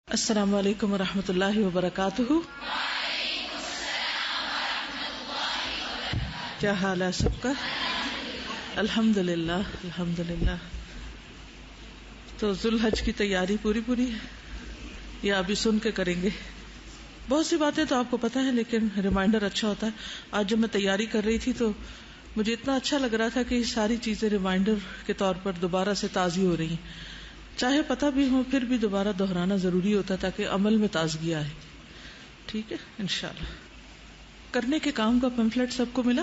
السلام علیکم ورحمۃ اللہ وبرکاتہ۔ کیا حال ہے سب کا؟ الحمد للہ الحمد للہ۔ تو ذوالحج کی تیاری پوری ہے یا ابھی سن کے کریں گے؟ بہت سی باتیں تو آپ کو پتہ ہے، لیکن ریمائنڈر اچھا ہوتا ہے۔ آج جب میں تیاری کر رہی تھی تو مجھے اتنا اچھا لگ رہا تھا کہ یہ ساری چیزیں ریمائنڈر کے طور پر دوبارہ سے تازی ہو رہی ہیں، چاہے پتہ بھی ہو پھر بھی دوبارہ دہرانا ضروری ہوتا ہے تاکہ عمل میں تازگی آئے۔ ٹھیک ہے، انشاءاللہ۔ کرنے کے کام کا پمفلٹ سب کو ملا؟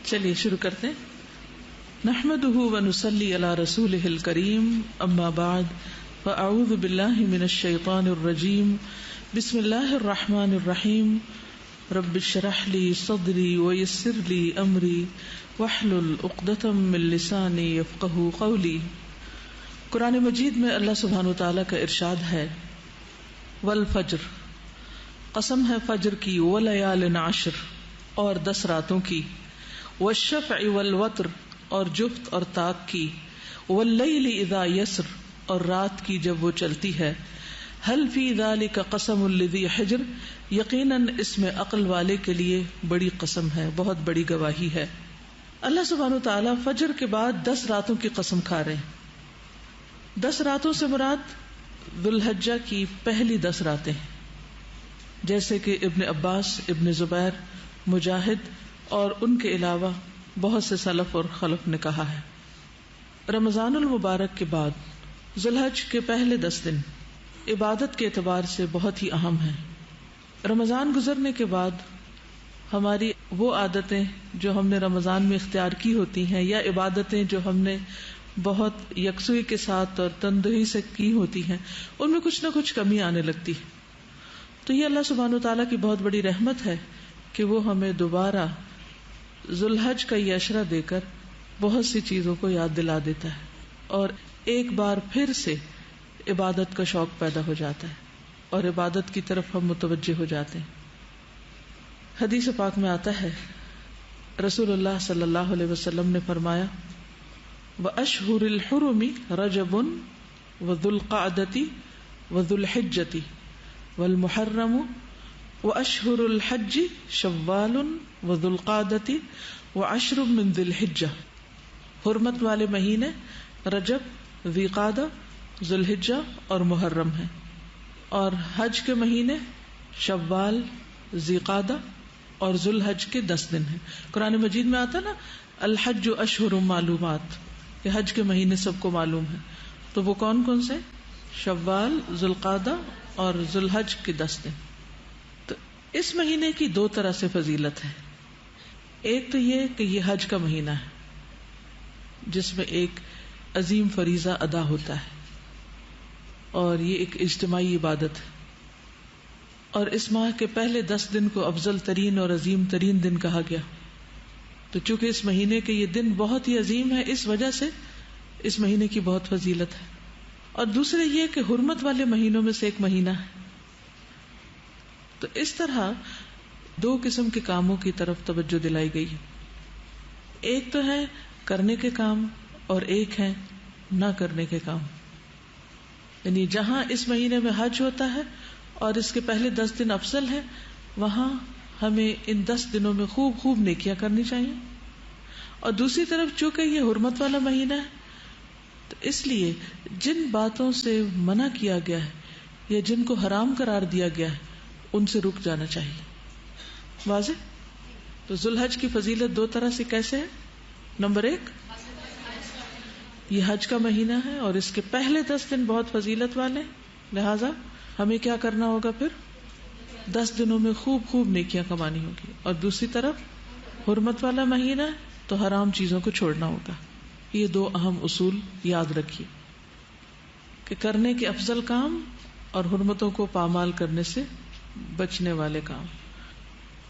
چلیے شروع کرتے ہیں۔ نحمده ونصلی علی رسولہ الکریم، اما بعد فاعوذ باللہ من الشیطان الرجیم، بسم اللہ الرحمن الرحیم، رب اشرح لی صدری ویسر لی امری واحلل عقدۃ من لسانی یفقہوا قولی۔ قرآن مجید میں اللہ سبحانہ وتعالی کا ارشاد ہے، والفجر، قسم ہے فجر کی، ولیال عشر، اور 10 راتوں کی، والشفع والوتر، اور جفت اور طاق کی، واللیل اذا یسر، اور رات کی جب وہ چلتی ہے، هل فی ذلک قسم لذی حجر، یقیناً اس میں عقل والے کے لیے بڑی قسم ہے، بہت بڑی گواہی ہے۔ اللہ سبحانہ وتعالی فجر کے بعد 10 راتوں کی قسم کھا رہے ہیں۔ 10 راتوں سے مراد ذوالحجہ کی پہلی 10 راتیں ہیں، جیسے کہ ابن عباس، ابن زبیر، مجاہد اور ان کے علاوہ بہت سے سلف اور خلف نے کہا ہے۔ رمضان المبارک کے بعد ذوالحج کے پہلے 10 دن عبادت کے اعتبار سے بہت ہی اہم ہیں۔ رمضان گزرنے کے بعد ہماری وہ عادتیں جو ہم نے رمضان میں اختیار کی ہوتی ہیں، یا عبادتیں جو ہم نے بہت یکسوئی کے ساتھ اور تندہی سے کی ہوتی ہیں، ان میں کچھ نہ کچھ کمی آنے لگتی ہے۔ تو یہ اللہ سبحانہ وتعالیٰ کی بہت بڑی رحمت ہے کہ وہ ہمیں دوبارہ ذوالحج کا یہ عشرہ دے کر بہت سی چیزوں کو یاد دلا دیتا ہے، اور ایک بار پھر سے عبادت کا شوق پیدا ہو جاتا ہے اور عبادت کی طرف ہم متوجہ ہو جاتے ہیں۔ حدیث پاک میں آتا ہے، رسول اللہ صلی اللہ علیہ وسلم نے فرمایا، وَأَشْهُرِ الْحُرُمِ رَجَبٌ وَذُو الْقَعْدَةِ وَذُو الْحِجَّةِ وَالْمُحَرَّمُ وَأَشْهُرُ الْحَجِّ شَوَّالٌ وَذُو الْقَعْدَةِ وَعَشْرٌ مِّن ذِي الْحِجَّةِ، حرمت والے مہینے رجب، ذی قعدہ، ذو الحجہ اور محرم ہیں، اور حج کے مہینے شوال، ذی قعدہ اور ذو الحج کے 10 دن ہیں۔ قرآن مجید میں آتا نا، الحج اشہر معلومات، کہ حج کے مہینے سب کو معلوم ہے، تو وہ کون کون سے؟ شوال، ذو القعدہ اور ذو الحج کے 10 دن۔ تو اس مہینے کی 2 طرح سے فضیلت ہے۔ ایک تو یہ کہ یہ حج کا مہینہ ہے جس میں ایک عظیم فریضہ ادا ہوتا ہے، اور یہ ایک اجتماعی عبادت ہے، اور اس ماہ کے پہلے 10 دن کو افضل ترین اور عظیم ترین دن کہا گیا۔ تو چونکہ اس مہینے کے یہ دن بہت ہی عظیم ہے، اس وجہ سے اس مہینے کی بہت فضیلت ہے۔ اور دوسرے یہ کہ حرمت والے مہینوں میں سے ایک مہینہ ہے۔ تو اس طرح 2 قسم کے کاموں کی طرف توجہ دلائی گئی ہے، ایک تو ہے کرنے کے کام اور ایک ہے نہ کرنے کے کام۔ یعنی جہاں اس مہینے میں حج ہوتا ہے اور اس کے پہلے 10 دن افضل ہے، وہاں ہمیں ان 10 دنوں میں خوب نیکیاں کرنی چاہیے، اور دوسری طرف چونکہ یہ حرمت والا مہینہ ہے تو اس لیے جن باتوں سے منع کیا گیا ہے یا جن کو حرام قرار دیا گیا ہے ان سے رک جانا چاہیے۔ واضح؟ تو ذوالحج کی فضیلت 2 طرح سے کیسے ہے؟ نمبر 1، یہ حج کا مہینہ ہے اور اس کے پہلے 10 دن بہت فضیلت والے، لہذا ہمیں کیا کرنا ہوگا؟ پھر 10 دنوں میں خوب نیکیاں کمانی ہوگی، اور دوسری طرف حرمت والا مہینہ تو حرام چیزوں کو چھوڑنا ہوگا۔ یہ 2 اہم اصول یاد رکھیے کہ کرنے کے افضل کام اور حرمتوں کو پامال کرنے سے بچنے والے کام۔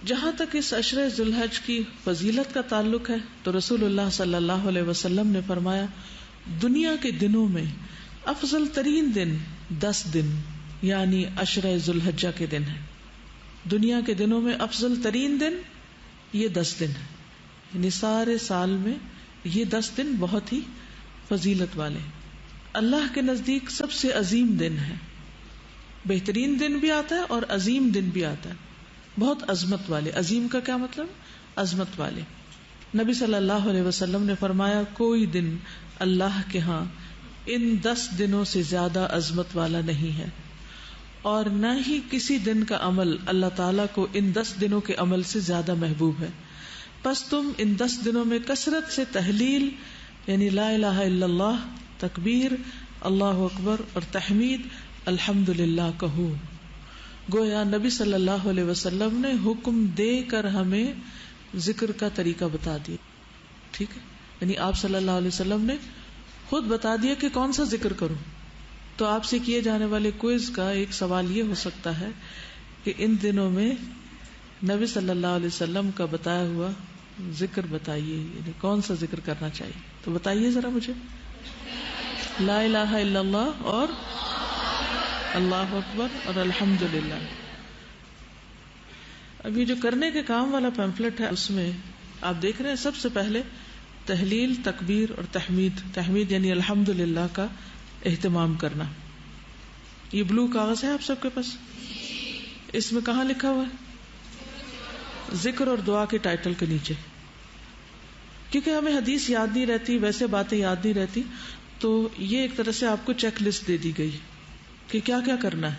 جہاں تک اس عشرہ ذوالحج کی فضیلت کا تعلق ہے تو رسول اللہ صلی اللہ علیہ وسلم نے فرمایا، دنیا کے دنوں میں افضل ترین دن 10 دن یعنی عشرہ ذوالحجہ کے دن ہے۔ دنیا کے دنوں میں افضل ترین دن یہ 10 دن ہے، یعنی سارے سال میں یہ 10 دن بہت ہی فضیلت والے، اللہ کے نزدیک سب سے عظیم دن ہے۔ بہترین دن بھی آتا ہے اور عظیم دن بھی آتا ہے، بہت عظمت والے. عظیم کا کیا مطلب؟ عظمت والے. نبی صلی اللہ علیہ وسلم نے فرمایا کوئی دن اللہ کے ہاں ان 10 دنوں سے زیادہ عظمت والا نہیں ہے، اور نہ ہی کسی دن کا عمل اللہ تعالیٰ کو ان 10 دنوں کے عمل سے زیادہ محبوب ہے. پس تم ان 10 دنوں میں کثرت سے تحلیل یعنی لا الہ الا اللہ، تکبیر، اللہ اکبر اور تحمید الحمدللہ کہو. گویا نبی صلی اللہ علیہ وسلم نے حکم دے کر ہمیں ذکر کا طریقہ بتا دیا. ٹھیک ہے، یعنی آپ صلی اللہ علیہ وسلم نے خود بتا دیا کہ کون سا ذکر کروں. تو آپ سے کیے جانے والے کوئز کا ایک سوال یہ ہو سکتا ہے کہ ان دنوں میں نبی صلی اللہ علیہ وسلم کا بتایا ہوا ذکر بتائیے، یعنی کون سا ذکر کرنا چاہیے. تو بتائیے ذرا مجھے. لا الہ الا اللہ اور اللہ اکبر اور الحمدللہ. اب یہ جو کرنے کے کام والا پیمفلٹ ہے اس میں آپ دیکھ رہے ہیں سب سے پہلے تحلیل، تکبیر اور تحمید. تحمید یعنی الحمدللہ کا اہتمام کرنا. یہ بلو کاغذ ہے آپ سب کے پاس، اس میں کہاں لکھا ہوا ہے؟ ذکر اور دعا کے ٹائٹل کے نیچے. کیونکہ ہمیں حدیث یاد نہیں رہتی، ویسے باتیں یاد نہیں رہتی، تو یہ ایک طرح سے آپ کو چیک لسٹ دے دی گئی کہ کیا کیا کرنا ہے،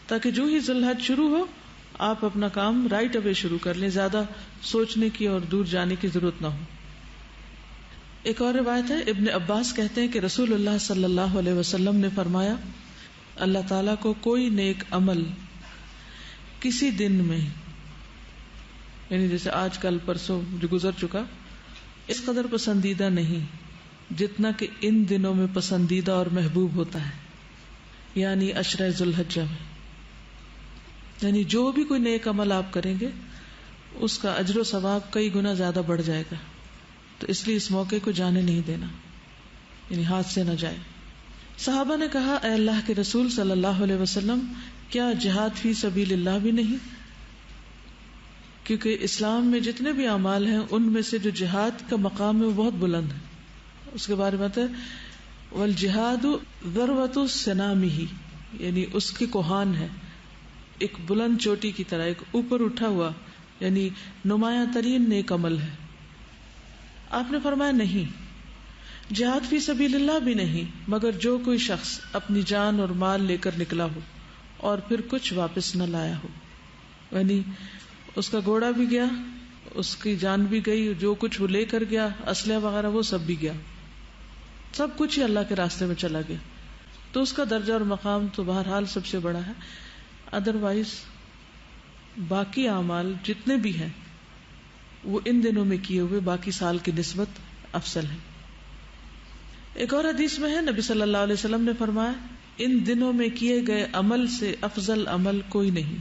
تاکہ جو ہی ذی الحج شروع ہو آپ اپنا کام رائٹ اوے شروع کر لیں، زیادہ سوچنے کی اور دور جانے کی ضرورت نہ ہو. ایک اور روایت ہے، ابن عباس کہتے ہیں کہ رسول اللہ صلی اللہ علیہ وسلم نے فرمایا اللہ تعالیٰ کو کوئی نیک عمل کسی دن میں، یعنی جیسے آج کل پرسوں جو گزر چکا، اس قدر پسندیدہ نہیں جتنا کہ ان دنوں میں پسندیدہ اور محبوب ہوتا ہے، یعنی عشرہ ذی الحجہ میں. یعنی جو بھی کوئی نیک عمل آپ کریں گے اس کا اجر و ثواب کئی گنا زیادہ بڑھ جائے گا. تو اس لیے اس موقع کو جانے نہیں دینا، یعنی ہاتھ سے نہ جائے. صحابہ نے کہا اے اللہ کے رسول صلی اللہ علیہ وسلم، کیا جہاد فی سبیل اللہ بھی نہیں؟ کیونکہ اسلام میں جتنے بھی اعمال ہیں ان میں سے جو جہاد کا مقام ہے وہ بہت بلند ہے. اس کے بارے میں ہے والجہاد ذروۃ سنامہ، یعنی اس کی کوہان ہے، ایک بلند چوٹی کی طرح، ایک اوپر اٹھا ہوا، یعنی نمایاں ترین نیک عمل ہے. آپ نے فرمایا نہیں، جہاد فی سبیل اللہ بھی نہیں، مگر جو کوئی شخص اپنی جان اور مال لے کر نکلا ہو اور پھر کچھ واپس نہ لایا ہو، یعنی اس کا گھوڑا بھی گیا، اس کی جان بھی گئی، جو کچھ وہ لے کر گیا، اسلحہ وغیرہ وہ سب بھی گیا، سب کچھ ہی اللہ کے راستے میں چلا گیا، تو اس کا درجہ اور مقام تو بہرحال سب سے بڑا ہے. ادروائز باقی اعمال جتنے بھی ہیں وہ ان دنوں میں کیے ہوئے باقی سال کی نسبت افضل ہے. ایک اور حدیث میں ہے نبی صلی اللہ علیہ وسلم نے فرمایا ان دنوں میں کیے گئے عمل سے افضل عمل کوئی نہیں.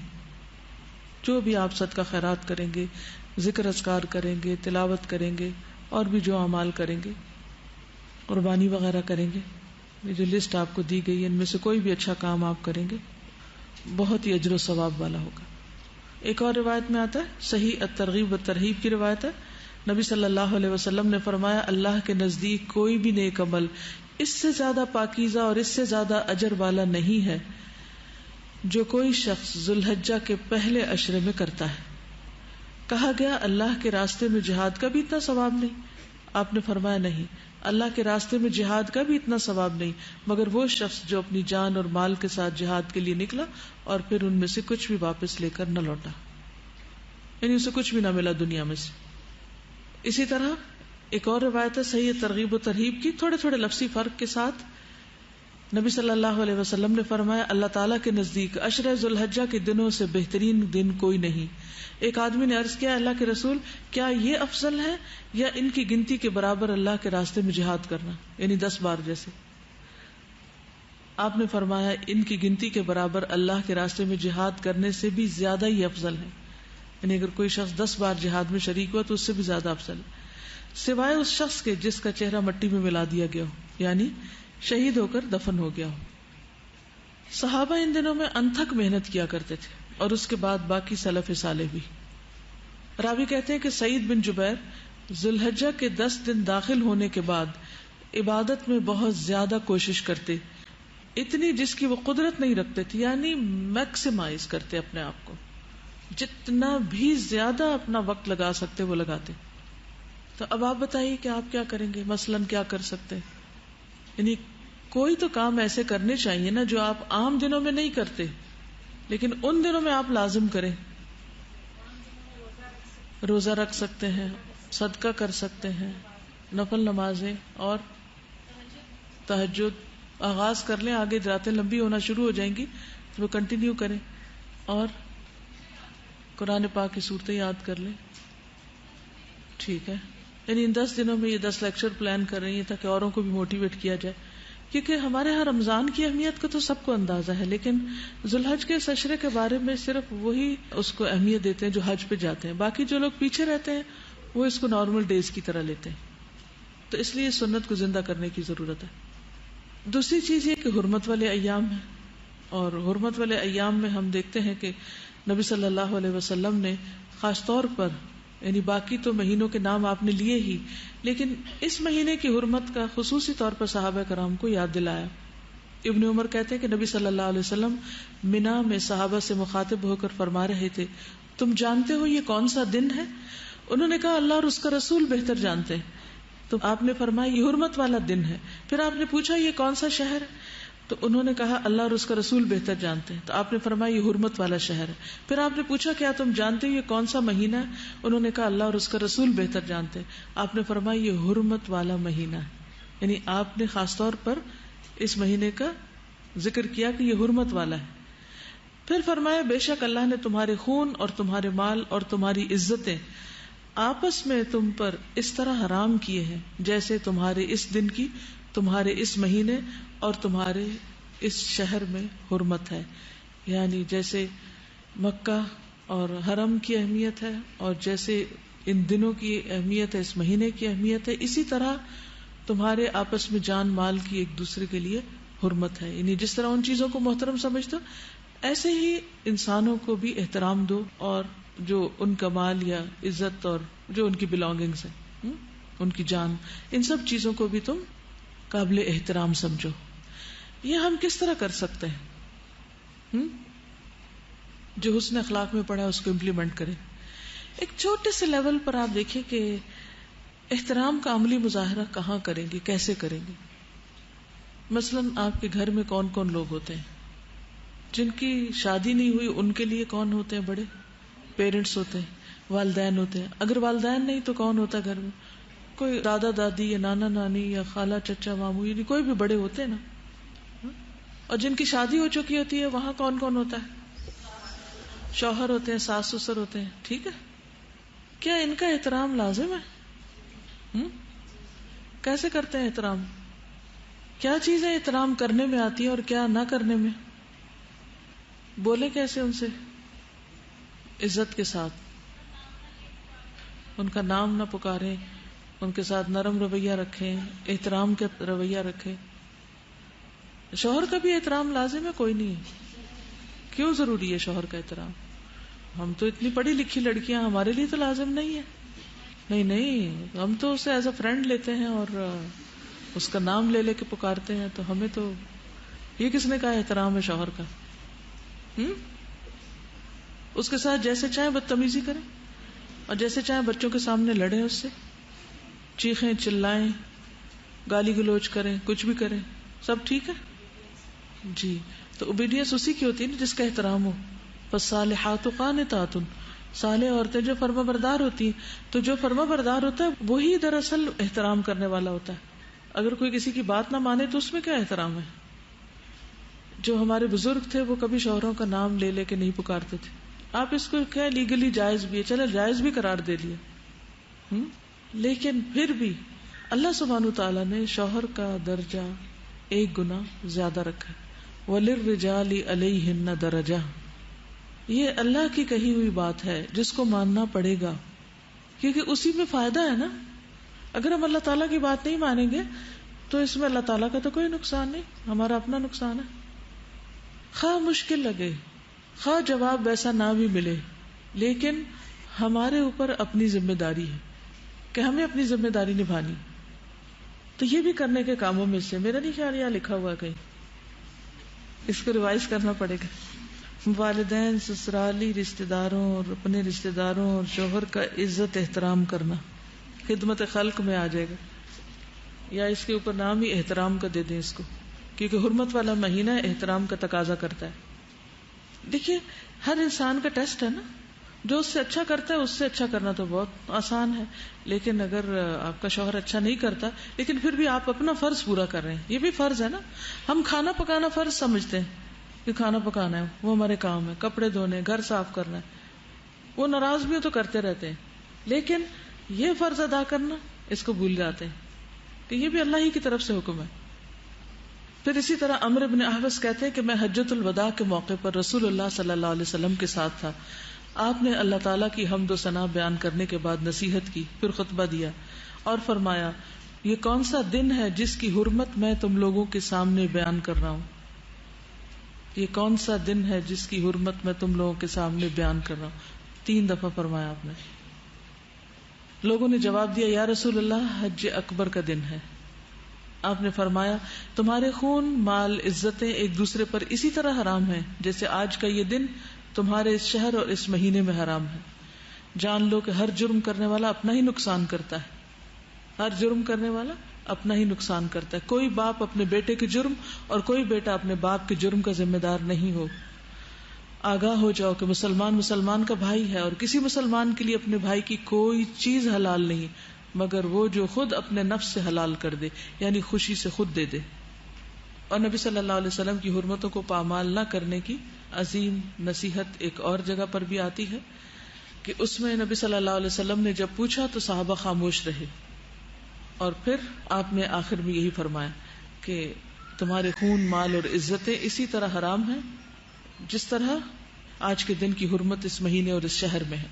جو بھی آپ صدقہ خیرات کریں گے، ذکر اذکار کریں گے، تلاوت کریں گے، اور بھی جو اعمال کریں گے، قربانی وغیرہ کریں گے، یہ جو لسٹ آپ کو دی گئی ہے ان میں سے کوئی بھی اچھا کام آپ کریں گے بہت ہی اجر و ثواب والا ہوگا. ایک اور روایت میں آتا ہے، صحیح الترغیب و ترہیب کی روایت ہے، نبی صلی اللہ علیہ وسلم نے فرمایا اللہ کے نزدیک کوئی بھی نیک عمل اس سے زیادہ پاکیزہ اور اس سے زیادہ اجر والا نہیں ہے جو کوئی شخص ذی الحجہ کے پہلے عشرے میں کرتا ہے. کہا گیا اللہ کے راستے میں جہاد کا بھی اتنا ثواب نہیں؟ آپ نے فرمایا نہیں، اللہ کے راستے میں جہاد کا بھی اتنا ثواب نہیں مگر وہ شخص جو اپنی جان اور مال کے ساتھ جہاد کے لیے نکلا اور پھر ان میں سے کچھ بھی واپس لے کر نہ لوٹا، یعنی اسے کچھ بھی نہ ملا دنیا میں سے. اسی طرح ایک اور روایت ہے صحیح ترغیب و ترہیب کی، تھوڑے تھوڑے لفظی فرق کے ساتھ، نبی صلی اللہ علیہ وسلم نے فرمایا اللہ تعالیٰ کے نزدیک عشرہ ذی الحجہ کے دنوں سے بہترین دن کوئی نہیں. ایک آدمی نے عرض کیا اللہ کے رسول کیا یہ افضل ہے یا ان کی گنتی کے برابر اللہ کے راستے میں جہاد کرنا، یعنی 10 بار جیسے؟ آپ نے فرمایا ان کی گنتی کے برابر اللہ کے راستے میں جہاد کرنے سے بھی زیادہ ہی افضل ہے، یعنی اگر کوئی شخص 10 بار جہاد میں شریک ہوا تو اس سے بھی زیادہ افضل ہے، سوائے اس شخص کے جس کا چہرہ مٹی میں ملا دیا گیا ہو، یعنی شہید ہو کر دفن ہو گیا ہو. صحابہ ان دنوں میں انتھک محنت کیا کرتے تھے اور اس کے بعد باقی سلف صالح بھی. راوی کہتے ہیں کہ سعید بن جبیر ذی الحجہ کے 10 دن داخل ہونے کے بعد عبادت میں بہت زیادہ کوشش کرتے اتنی جس کی وہ قدرت نہیں رکھتے تھے، یعنی میکسیمائز کرتے اپنے آپ کو، جتنا بھی زیادہ اپنا وقت لگا سکتے وہ لگاتے. تو اب آپ بتائیے کہ آپ کیا کریں گے؟ مثلاً کیا کر سکتے ہیں؟ یعنی کوئی تو کام ایسے کرنے چاہیے نا جو آپ عام دنوں میں نہیں کرتے لیکن ان دنوں میں آپ لازم کریں. روزہ رکھ سکتے ہیں، صدقہ کر سکتے ہیں، نفل نمازیں اور تہجد. آغاز کر لیں، آگے راتیں لمبی ہونا شروع ہو جائیں گی تو وہ کنٹینیو کریں، اور قرآن پاک کی صورتیں یاد کر لیں. ٹھیک ہے، یعنی ان 10 دنوں میں یہ 10 لیکچر پلان کر رہی ہیں تاکہ اوروں کو بھی موٹیویٹ کیا جائے، کیونکہ ہمارے ہاں رمضان کی اہمیت کا تو سب کو اندازہ ہے، لیکن ذوالحج کے عشرے کے بارے میں صرف وہی اس کو اہمیت دیتے ہیں جو حج پہ جاتے ہیں. باقی جو لوگ پیچھے رہتے ہیں وہ اس کو نارمل ڈیز کی طرح لیتے ہیں. تو اس لیے سنت کو زندہ کرنے کی ضرورت ہے. دوسری چیز یہ کہ حرمت والے ایام ہیں، اور حرمت والے ایام میں ہم دیکھتے ہیں کہ نبی صلی اللہ علیہ وسلم نے خاص طور پر، یعنی باقی تو مہینوں کے نام آپ نے لیے ہی، لیکن اس مہینے کی حرمت کا خصوصی طور پر صحابہ کرام کو یاد دلایا. ابن عمر کہتے ہیں کہ نبی صلی اللہ علیہ وسلم منا میں صحابہ سے مخاطب ہو کر فرما رہے تھے، تم جانتے ہو یہ کون سا دن ہے؟ انہوں نے کہا اللہ اور اس کا رسول بہتر جانتے ہیں. تو آپ نے فرمایا یہ حرمت والا دن ہے. پھر آپ نے پوچھا یہ کون سا شہر ہے؟ تو انہوں نے کہا اللہ اور اس کا رسول بہتر جانتے ہیں. تو آپ نے فرمایا یہ حرمت والا شہر ہے. پھر آپ نے پوچھا کیا تم جانتے ہو یہ کون سا مہینہ ہے؟ انہوں نے کہا اللہ اور اس کا رسول بہتر جانتے ہیں. آپ نے فرمایا یہ حرمت والا مہینہ ہے. یعنی آپ نے خاص طور پر اس مہینے کا ذکر کیا کہ یہ حرمت والا ہے. پھر فرمایا بے شک اللہ نے تمہارے خون اور تمہارے مال اور تمہاری عزتیں آپس میں تم پر اس طرح حرام کیے ہیں جیسے تمہارے اس دن کی تمہارے اس مہینے اور تمہارے اس شہر میں حرمت ہے. یعنی جیسے مکہ اور حرم کی اہمیت ہے اور جیسے ان دنوں کی اہمیت ہے، اس مہینے کی اہمیت ہے، اسی طرح تمہارے آپس میں جان مال کی ایک دوسرے کے لیے حرمت ہے. یعنی جس طرح ان چیزوں کو محترم سمجھتے ایسے ہی انسانوں کو بھی احترام دو، اور جو ان کا مال یا عزت اور جو ان کی بلانگنگز ہیں، ان کی جان، ان سب چیزوں کو بھی تم قابل احترام سمجھو. یہ ہم کس طرح کر سکتے ہیں؟ جو حسن اخلاق میں پڑھا اس کو امپلیمنٹ کریں. ایک چھوٹے سے لیول پر آپ دیکھیں کہ احترام کا عملی مظاہرہ کہاں کریں گے، کیسے کریں گے. مثلاً آپ کے گھر میں کون کون لوگ ہوتے ہیں؟ جن کی شادی نہیں ہوئی ان کے لیے کون ہوتے ہیں؟ بڑے پیرنٹس ہوتے ہیں، والدین ہوتے ہیں. اگر والدین نہیں تو کون ہوتا ہے گھر میں؟ کوئی دادا دادی یا نانا نانی یا خالہ چچا ماموں، یعنی کوئی بھی بڑے ہوتے ہیں نا. اور جن کی شادی ہو چکی ہوتی ہے وہاں کون کون ہوتا ہے؟ شوہر ہوتے ہیں، ساس سسر ہوتے ہیں. ٹھیک ہے، کیا ان کا احترام لازم ہے؟ کیسے کرتے ہیں احترام؟ کیا چیزیں احترام کرنے میں آتی ہیں اور کیا نہ کرنے میں؟ بولے کیسے ان سے؟ عزت کے ساتھ، ان کا نام نہ پکاریں، ان کے ساتھ نرم رویہ رکھیں، احترام کا رویہ رکھیں. شوہر کا بھی احترام لازم ہے؟ کوئی نہیں ہے. کیوں ضروری ہے شوہر کا احترام؟ ہم تو اتنی پڑھی لکھی لڑکیاں، ہمارے لیے تو لازم نہیں ہے. نہیں، ہم تو اسے ایز اے فرینڈ لیتے ہیں اور اس کا نام لے لے کے پکارتے ہیں. تو ہمیں تو یہ کس نے کہا احترام ہے شوہر کا؟ اس کے ساتھ جیسے چاہیں بدتمیزی کریں اور جیسے چاہیں بچوں کے سامنے لڑیں، اس سے چیخیں چلائیں، گالی گلوچ کریں، کچھ بھی کریں، سب ٹھیک ہے جی. تو اوبیڈینس اسی کی ہوتی ہے نا جس کا احترام ہو. فالصالحات قانتات، صالح عورتیں جو فرما بردار ہوتی ہیں. تو جو فرما بردار ہوتا ہے وہی دراصل احترام کرنے والا ہوتا ہے. اگر کوئی کسی کی بات نہ مانے تو اس میں کیا احترام ہے؟ جو ہمارے بزرگ تھے وہ کبھی شوہروں کا نام لے لے کے نہیں پکارتے تھے. آپ اس کو کیا لیگلی جائز بھی ہے، چلے جائز بھی قرار دے لیا، لیکن پھر بھی اللہ سبحانہ تعالیٰ نے شوہر کا درجہ ایک گنا زیادہ رکھا. وَلِلرِّجَالِ عَلَيْهِنَّ دَرَجَةٌ، یہ اللہ کی کہی ہوئی بات ہے جس کو ماننا پڑے گا، کیونکہ اسی میں فائدہ ہے نا. اگر ہم اللہ تعالیٰ کی بات نہیں مانیں گے تو اس میں اللہ تعالیٰ کا تو کوئی نقصان نہیں، ہمارا اپنا نقصان ہے. خواہ مشکل لگے، خواہ جواب ویسا نہ بھی ملے، لیکن ہمارے اوپر اپنی ذمہ داری ہے کہ ہمیں اپنی ذمہ داری نبھانی. تو یہ بھی کرنے کے کاموں میں سے، میرا نہیں خیال یہاں لکھا ہوا کہیں. اس کو ریوائز کرنا پڑے گا. والدین، سسرالی رشتہ داروں اور اپنے رشتہ داروں اور شوہر کا عزت احترام کرنا خدمت خلق میں آ جائے گا، یا اس کے اوپر نام ہی احترام کا دے دیں اس کو، کیونکہ حرمت والا مہینہ احترام کا تقاضا کرتا ہے. دیکھیے ہر انسان کا ٹیسٹ ہے نا، جو اس سے اچھا کرتا ہے اس سے اچھا کرنا تو بہت آسان ہے، لیکن اگر آپ کا شوہر اچھا نہیں کرتا لیکن پھر بھی آپ اپنا فرض پورا کر رہے ہیں، یہ بھی فرض ہے نا. ہم کھانا پکانا فرض سمجھتے ہیں کہ کھانا پکانا ہے، وہ ہمارے کام ہے، کپڑے دھونے، گھر صاف کرنا ہے، وہ ناراض بھی ہو تو کرتے رہتے ہیں، لیکن یہ فرض ادا کرنا اس کو بھول جاتے ہیں کہ یہ بھی اللہ ہی کی طرف سے حکم ہے. پھر اسی طرح عمرو بن احوص کہتے ہیں کہ میں حجۃ الوداع کے موقع پر رسول اللہ صلی اللہ علیہ وسلم کے ساتھ تھا. آپ نے اللہ تعالیٰ کی حمد و ثنا بیان کرنے کے بعد نصیحت کی، پھر خطبہ دیا اور فرمایا یہ کون سا دن ہے جس کی حرمت میں تم لوگوں کے سامنے بیان کر رہا ہوں، یہ کون سا دن ہے جس کی حرمت میں تم لوگوں کے سامنے بیان کر رہا ہوں. 3 دفعہ فرمایا آپ نے. لوگوں نے جواب دیا یا رسول اللہ حج اکبر کا دن ہے. آپ نے فرمایا تمہارے خون، مال، عزتیں ایک دوسرے پر اسی طرح حرام ہیں جیسے آج کا یہ دن تمہارے اس شہر اور اس مہینے میں حرام ہے. جان لو کہ ہر جرم کرنے والا اپنا ہی نقصان کرتا ہے، ہر جرم کرنے والا اپنا ہی نقصان کرتا ہے. کوئی باپ اپنے بیٹے کے جرم اور کوئی بیٹا اپنے باپ کے جرم کا ذمہ دار نہیں ہو. آگاہ ہو جاؤ کہ مسلمان کا بھائی ہے، اور کسی مسلمان کے لیے اپنے بھائی کی کوئی چیز حلال نہیں مگر وہ جو خود اپنے نفس سے حلال کر دے، یعنی خوشی سے خود دے دے. اور نبی صلی اللہ علیہ وسلم کی حرمتوں کو پامال نہ کرنے کی عظیم نصیحت ایک اور جگہ پر بھی آتی ہے کہ اس میں نبی صلی اللہ علیہ وسلم نے جب پوچھا تو صحابہ خاموش رہے، اور پھر آپ نے آخر میں یہی فرمایا کہ تمہارے خون، مال اور عزتیں اسی طرح حرام ہیں جس طرح آج کے دن کی حرمت اس مہینے اور اس شہر میں ہے.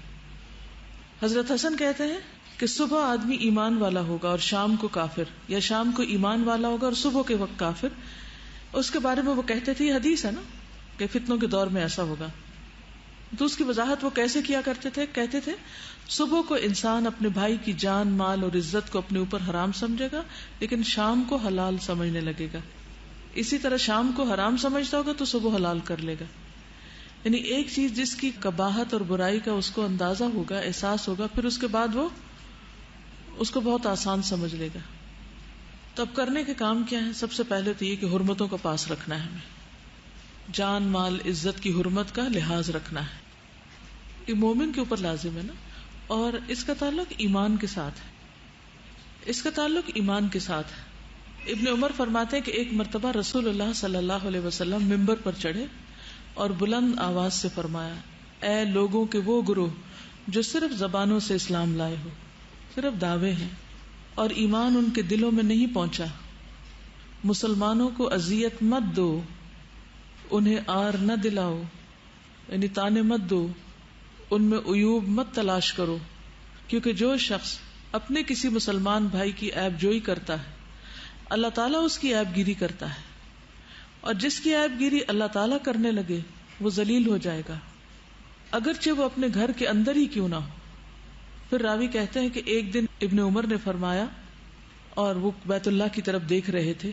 حضرت حسن کہتے ہیں کہ صبح آدمی ایمان والا ہوگا اور شام کو کافر، یا شام کو ایمان والا ہوگا اور صبح کے وقت کافر. اس کے بارے میں وہ کہتے تھے، یہ حدیث ہے نا کہ فتنوں کے دور میں ایسا ہوگا. تو اس کی وضاحت وہ کیسے کیا کرتے تھے؟ کہتے تھے صبح کو انسان اپنے بھائی کی جان، مال اور عزت کو اپنے اوپر حرام سمجھے گا، لیکن شام کو حلال سمجھنے لگے گا. اسی طرح شام کو حرام سمجھتا ہوگا تو صبح حلال کر لے گا. یعنی ایک چیز جس کی قباحت اور برائی کا اس کو اندازہ ہوگا، احساس ہوگا، پھر اس کے بعد وہ اس کو بہت آسان سمجھ لے گا. تو اب کرنے کے کام کیا ہے؟ سب سے پہلے تو یہ کہ حرمتوں کا پاس رکھنا ہے، ہمیں جان، مال، عزت کی حرمت کا لحاظ رکھنا ہے. یہ مومن کے اوپر لازم ہے نا، اور اس کا تعلق ایمان کے ساتھ ہے، اس کا تعلق ایمان کے ساتھ ہے. ابن عمر فرماتے ہیں کہ ایک مرتبہ رسول اللہ صلی اللہ علیہ وسلم ممبر پر چڑھے اور بلند آواز سے فرمایا، اے لوگوں کے وہ گروہ جو صرف زبانوں سے اسلام لائے ہو، صرف دعوے ہیں اور ایمان ان کے دلوں میں نہیں پہنچا، مسلمانوں کو اذیت مت دو، انہیں آر نہ دلاؤ، یعنی تانے مت دو، ان میں عیوب مت تلاش کرو، کیونکہ جو شخص اپنے کسی مسلمان بھائی کی عیب جوئی کرتا ہے اللہ تعالیٰ اس کی عیب گیری کرتا ہے، اور جس کی عیب گیری اللہ تعالیٰ کرنے لگے وہ ذلیل ہو جائے گا، اگرچہ وہ اپنے گھر کے اندر ہی کیوں نہ ہو. پھر راوی کہتے ہیں کہ ایک دن ابن عمر نے فرمایا، اور وہ بیت اللہ کی طرف دیکھ رہے تھے،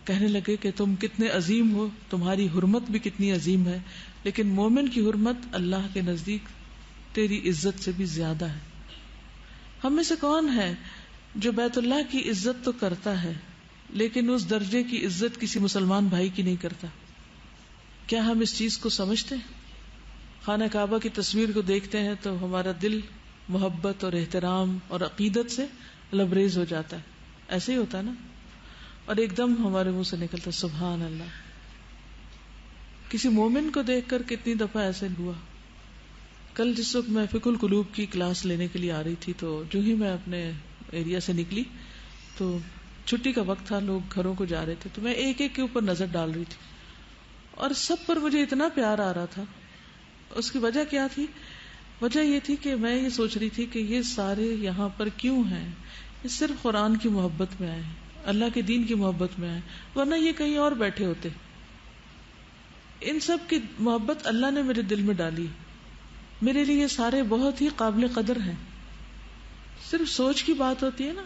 کہنے لگے کہ تم کتنے عظیم ہو، تمہاری حرمت بھی کتنی عظیم ہے، لیکن مومن کی حرمت اللہ کے نزدیک تیری عزت سے بھی زیادہ ہے. ہم میں سے کون ہے جو بیت اللہ کی عزت تو کرتا ہے لیکن اس درجے کی عزت کسی مسلمان بھائی کی نہیں کرتا؟ کیا ہم اس چیز کو سمجھتے ہیں؟ خانہ کعبہ کی تصویر کو دیکھتے ہیں تو ہمارا دل محبت اور احترام اور عقیدت سے لبریز ہو جاتا ہے. ایسے ہی ہوتا ہے نا، اور ایک دم ہمارے منہ سے نکلتا سبحان اللہ. کسی مومن کو دیکھ کر کتنی دفعہ ایسے ہوا. کل جس وقت میں فقہ القلوب کی کلاس لینے کے لیے آ رہی تھی تو جو ہی میں اپنے ایریا سے نکلی تو چھٹی کا وقت تھا، لوگ گھروں کو جا رہے تھے، تو میں ایک ایک کے اوپر نظر ڈال رہی تھی اور سب پر مجھے اتنا پیار آ رہا تھا. اس کی وجہ کیا تھی؟ وجہ یہ تھی کہ میں یہ سوچ رہی تھی کہ یہ سارے یہاں پر کیوں ہیں؟ یہ صرف قرآن کی محبت میں آئے، اللہ کے دین کی محبت میں آئے، ورنہ یہ کہیں اور بیٹھے ہوتے. ان سب کی محبت اللہ نے میرے دل میں ڈالی. میرے لیے یہ سارے بہت ہی قابل قدر ہیں. صرف سوچ کی بات ہوتی ہے نا،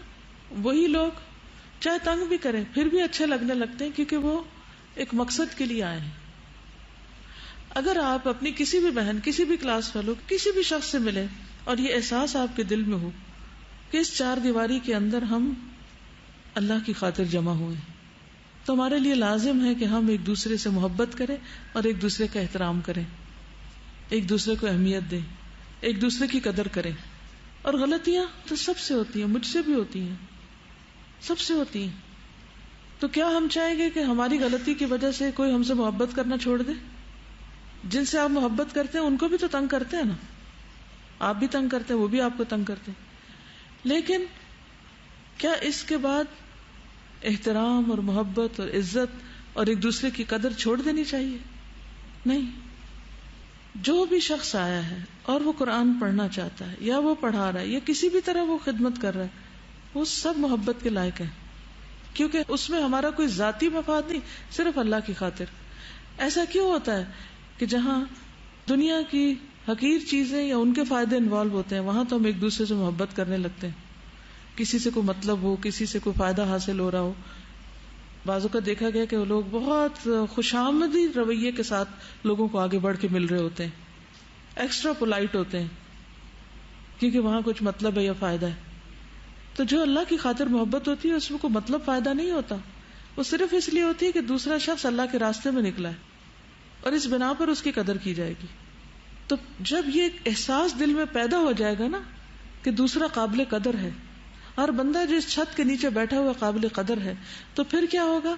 وہی لوگ چاہے تنگ بھی کریں پھر بھی اچھے لگنے لگتے ہیں، کیونکہ وہ ایک مقصد کے لیے آئے ہیں. اگر آپ اپنی کسی بھی بہن، کسی بھی کلاس فیلو، کسی بھی شخص سے ملیں اور یہ احساس آپ کے دل میں ہو کہ اس چار دیواری کے اندر ہم اللہ کی خاطر جمع ہوئے ہیں، تو ہمارے لیے لازم ہے کہ ہم ایک دوسرے سے محبت کریں اور ایک دوسرے کا احترام کریں، ایک دوسرے کو اہمیت دیں، ایک دوسرے کی قدر کریں. اور غلطیاں تو سب سے ہوتی ہیں، مجھ سے بھی ہوتی ہیں، سب سے ہوتی ہیں. تو کیا ہم چاہیں گے کہ ہماری غلطی کی وجہ سے کوئی ہم سے محبت کرنا چھوڑ دے؟ جن سے آپ محبت کرتے ہیں ان کو بھی تو تنگ کرتے ہیں نا، آپ بھی تنگ کرتے ہیں، وہ بھی آپ کو تنگ کرتے ہیں. لیکن کیا اس کے بعد احترام اور محبت اور عزت اور ایک دوسرے کی قدر چھوڑ دینی چاہیے؟ نہیں. جو بھی شخص آیا ہے اور وہ قرآن پڑھنا چاہتا ہے یا وہ پڑھا رہا ہے یا کسی بھی طرح وہ خدمت کر رہا ہے، وہ سب محبت کے لائق ہیں، کیونکہ اس میں ہمارا کوئی ذاتی مفاد نہیں، صرف اللہ کی خاطر. ایسا کیوں ہوتا ہے کہ جہاں دنیا کی حقیر چیزیں یا ان کے فائدے انوالو ہوتے ہیں وہاں تو ہم ایک دوسرے سے محبت کرنے لگتے ہیں، کسی سے کوئی مطلب ہو، کسی سے کوئی فائدہ حاصل ہو رہا ہو. بعضوں کا دیکھا گیا کہ وہ لوگ بہت خوشامدی رویے کے ساتھ لوگوں کو آگے بڑھ کے مل رہے ہوتے ہیں، ایکسٹرا پولائٹ ہوتے ہیں، کیونکہ وہاں کچھ مطلب ہے یا فائدہ ہے. تو جو اللہ کی خاطر محبت ہوتی ہے اس میں کوئی مطلب فائدہ نہیں ہوتا، وہ صرف اس لیے ہوتی ہے کہ دوسرا شخص اللہ کے راستے میں نکلا ہے اور اس بنا پر اس کی قدر کی جائے گی. تو جب یہ احساس دل میں پیدا ہو جائے گا نا کہ دوسرا قابل قدر ہے، ہر بندہ جو اس چھت کے نیچے بیٹھا ہوا قابل قدر ہے، تو پھر کیا ہوگا؟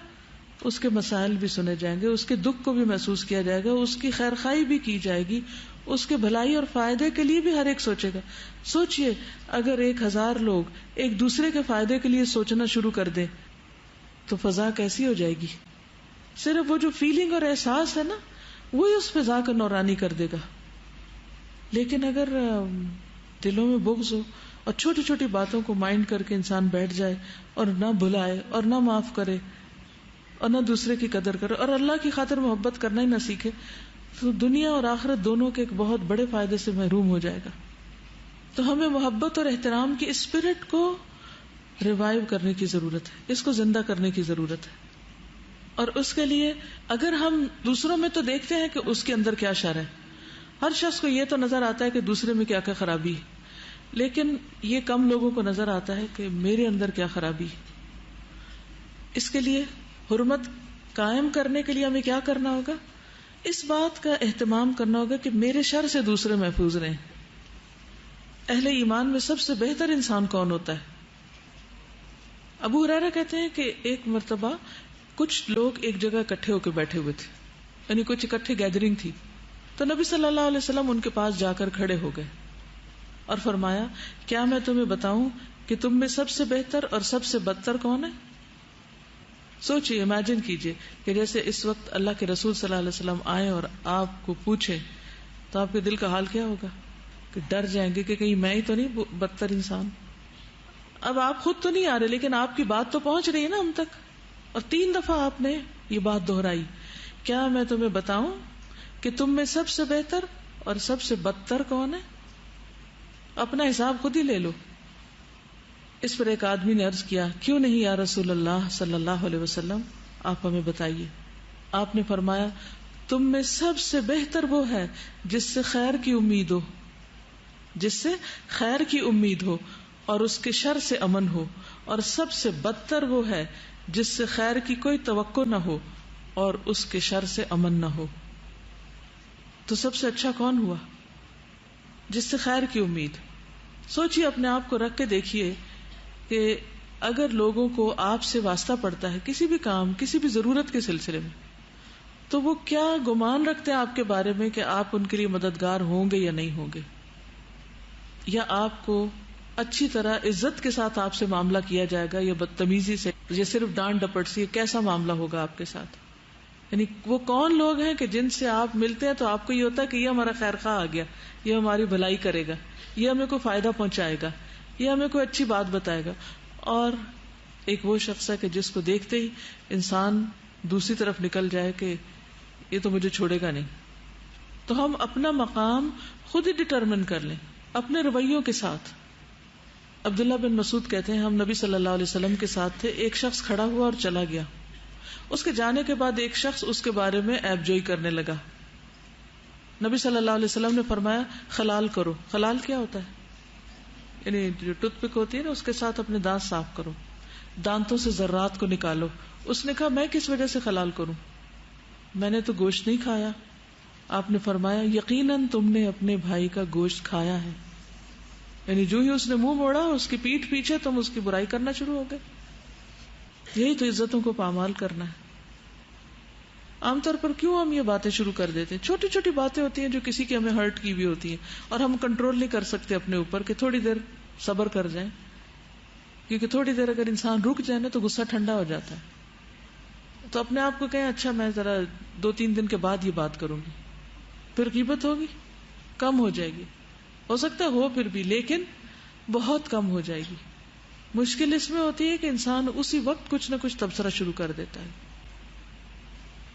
اس کے مسائل بھی سنے جائیں گے، اس کے دکھ کو بھی محسوس کیا جائے گا، اس کی خیر خواہی بھی کی جائے گی، اس کے بھلائی اور فائدے کے لیے بھی ہر ایک سوچے گا. سوچئے اگر 1000 لوگ ایک دوسرے کے فائدے کے لیے سوچنا شروع کر دیں تو فضا کیسی ہو جائے گی؟ صرف وہ جو فیلنگ اور احساس ہے نا وہی اس فضا کو نورانی کر دے گا. لیکن اگر دلوں میں بغض ہو اور چھوٹی چھوٹی باتوں کو مائنڈ کر کے انسان بیٹھ جائے اور نہ بھلائے اور نہ معاف کرے اور نہ دوسرے کی قدر کرے اور اللہ کی خاطر محبت کرنا ہی نہ سیکھے، تو دنیا اور آخرت دونوں کے ایک بہت بڑے فائدے سے محروم ہو جائے گا. تو ہمیں محبت اور احترام کی اسپرٹ کو ریوائیو کرنے کی ضرورت ہے، اس کو زندہ کرنے کی ضرورت ہے. اور اس کے لیے اگر ہم دوسروں میں تو دیکھتے ہیں کہ اس کے اندر کیا شر ہے، ہر شخص کو یہ تو نظر آتا ہے کہ دوسرے میں کیا کیا خرابی ہے، لیکن یہ کم لوگوں کو نظر آتا ہے کہ میرے اندر کیا خرابی ہے. اس کے لیے حرمت قائم کرنے کے لیے ہمیں کیا کرنا ہوگا؟ اس بات کا اہتمام کرنا ہوگا کہ میرے شر سے دوسرے محفوظ رہیں. اہل ایمان میں سب سے بہتر انسان کون ہوتا ہے؟ ابو ہریرہ کہتے ہیں کہ ایک مرتبہ کچھ لوگ ایک جگہ اکٹھے ہو کے بیٹھے ہوئے تھے، یعنی کچھ اکٹھے گیدرنگ تھی، تو نبی صلی اللہ علیہ وسلم ان کے پاس جا کر کھڑے ہو گئے اور فرمایا، کیا میں تمہیں بتاؤں کہ تم میں سب سے بہتر اور سب سے بدتر کون ہے؟ سوچئے، امیجن کیجئے کہ جیسے اس وقت اللہ کے رسول صلی اللہ علیہ وسلم آئے اور آپ کو پوچھیں تو آپ کے دل کا حال کیا ہوگا؟ کہ ڈر جائیں گے کہ کہیں میں ہی تو نہیں بدتر انسان. اب آپ خود تو نہیں آ رہے لیکن آپ کی بات تو پہنچ رہی ہے نا ہم تک، اور 3 دفعہ آپ نے یہ بات دہرائی، کیا میں تمہیں بتاؤں کہ تم میں سب سے بہتر اور سب سے بدتر کون ہے؟ اپنا حساب خود ہی لے لو. اس پر ایک آدمی نے عرض کیا، کیوں نہیں یا رسول اللہ صلی اللہ علیہ وسلم، آپ ہمیں بتائیے. آپ نے فرمایا، تم میں سب سے بہتر وہ ہے جس سے خیر کی امید ہو، جس سے خیر کی امید ہو اور اس کے شر سے امن ہو، اور سب سے بدتر وہ ہے جس سے خیر کی کوئی توقع نہ ہو اور اس کے شر سے امن نہ ہو. تو سب سے اچھا کون ہوا؟ جس سے خیر کی امید. سوچئے، اپنے آپ کو رکھ کے دیکھیے کہ اگر لوگوں کو آپ سے واسطہ پڑتا ہے کسی بھی کام، کسی بھی ضرورت کے سلسلے میں، تو وہ کیا گمان رکھتے ہیں آپ کے بارے میں کہ آپ ان کے لیے مددگار ہوں گے یا نہیں ہوں گے، یا آپ کو اچھی طرح عزت کے ساتھ آپ سے معاملہ کیا جائے گا یا بدتمیزی سے یا صرف ڈانٹ ڈپٹ سے؟ کیسا معاملہ ہوگا آپ کے ساتھ؟ یعنی وہ کون لوگ ہیں کہ جن سے آپ ملتے ہیں تو آپ کو یہ ہوتا ہے کہ یہ ہمارا خیر خواہ آ گیا، یہ ہماری بھلائی کرے گا، یہ ہمیں کوئی فائدہ پہنچائے گا، یہ ہمیں کوئی اچھی بات بتائے گا. اور ایک وہ شخص ہے کہ جس کو دیکھتے ہی انسان دوسری طرف نکل جائے کہ یہ تو مجھے چھوڑے گا نہیں. تو ہم اپنا مقام خود ہی ڈٹرمن کر لیں اپنے رویوں کے ساتھ. عبداللہ بن مسعود کہتے ہیں، ہم نبی صلی اللہ علیہ وسلم کے ساتھ تھے، ایک شخص کھڑا ہوا اور چلا گیا، اس کے جانے کے بعد ایک شخص اس کے بارے میں عیب جوئی کرنے لگا. نبی صلی اللہ علیہ وسلم نے فرمایا خلال کرو. خلال کیا ہوتا ہے؟ یعنی جو ٹوتھ پک ہوتی ہے نا اس کے ساتھ اپنے دانت صاف کرو, دانتوں سے ذرات کو نکالو. اس نے کہا میں کس وجہ سے خلال کروں, میں نے تو گوشت نہیں کھایا. آپ نے فرمایا یقیناً تم نے اپنے بھائی کا گوشت کھایا ہے. یعنی جو ہی اس نے منہ موڑا اس کی پیٹھ پیچھے تم اس کی برائی کرنا شروع ہو گئے. یہی تو عزتوں کو پامال کرنا ہے. عام طور پر کیوں ہم یہ باتیں شروع کر دیتے ہیں؟ چھوٹی چھوٹی باتیں ہوتی ہیں جو کسی کی ہمیں ہرٹ کی بھی ہوتی ہیں اور ہم کنٹرول نہیں کر سکتے اپنے اوپر کہ تھوڑی دیر صبر کر جائیں, کیونکہ تھوڑی دیر اگر انسان رک جائے نا تو غصہ ٹھنڈا ہو جاتا ہے. تو اپنے آپ کو کہیں اچھا میں ذرا 2-3 دن کے بعد یہ بات کروں گی, پھر غیبت ہوگی, کم ہو جائے گی. ہو سکتا ہے ہو پھر بھی, لیکن بہت کم ہو جائے گی. مشکل اس میں ہوتی ہے کہ انسان اسی وقت کچھ نہ کچھ تبصرہ شروع کر دیتا ہے.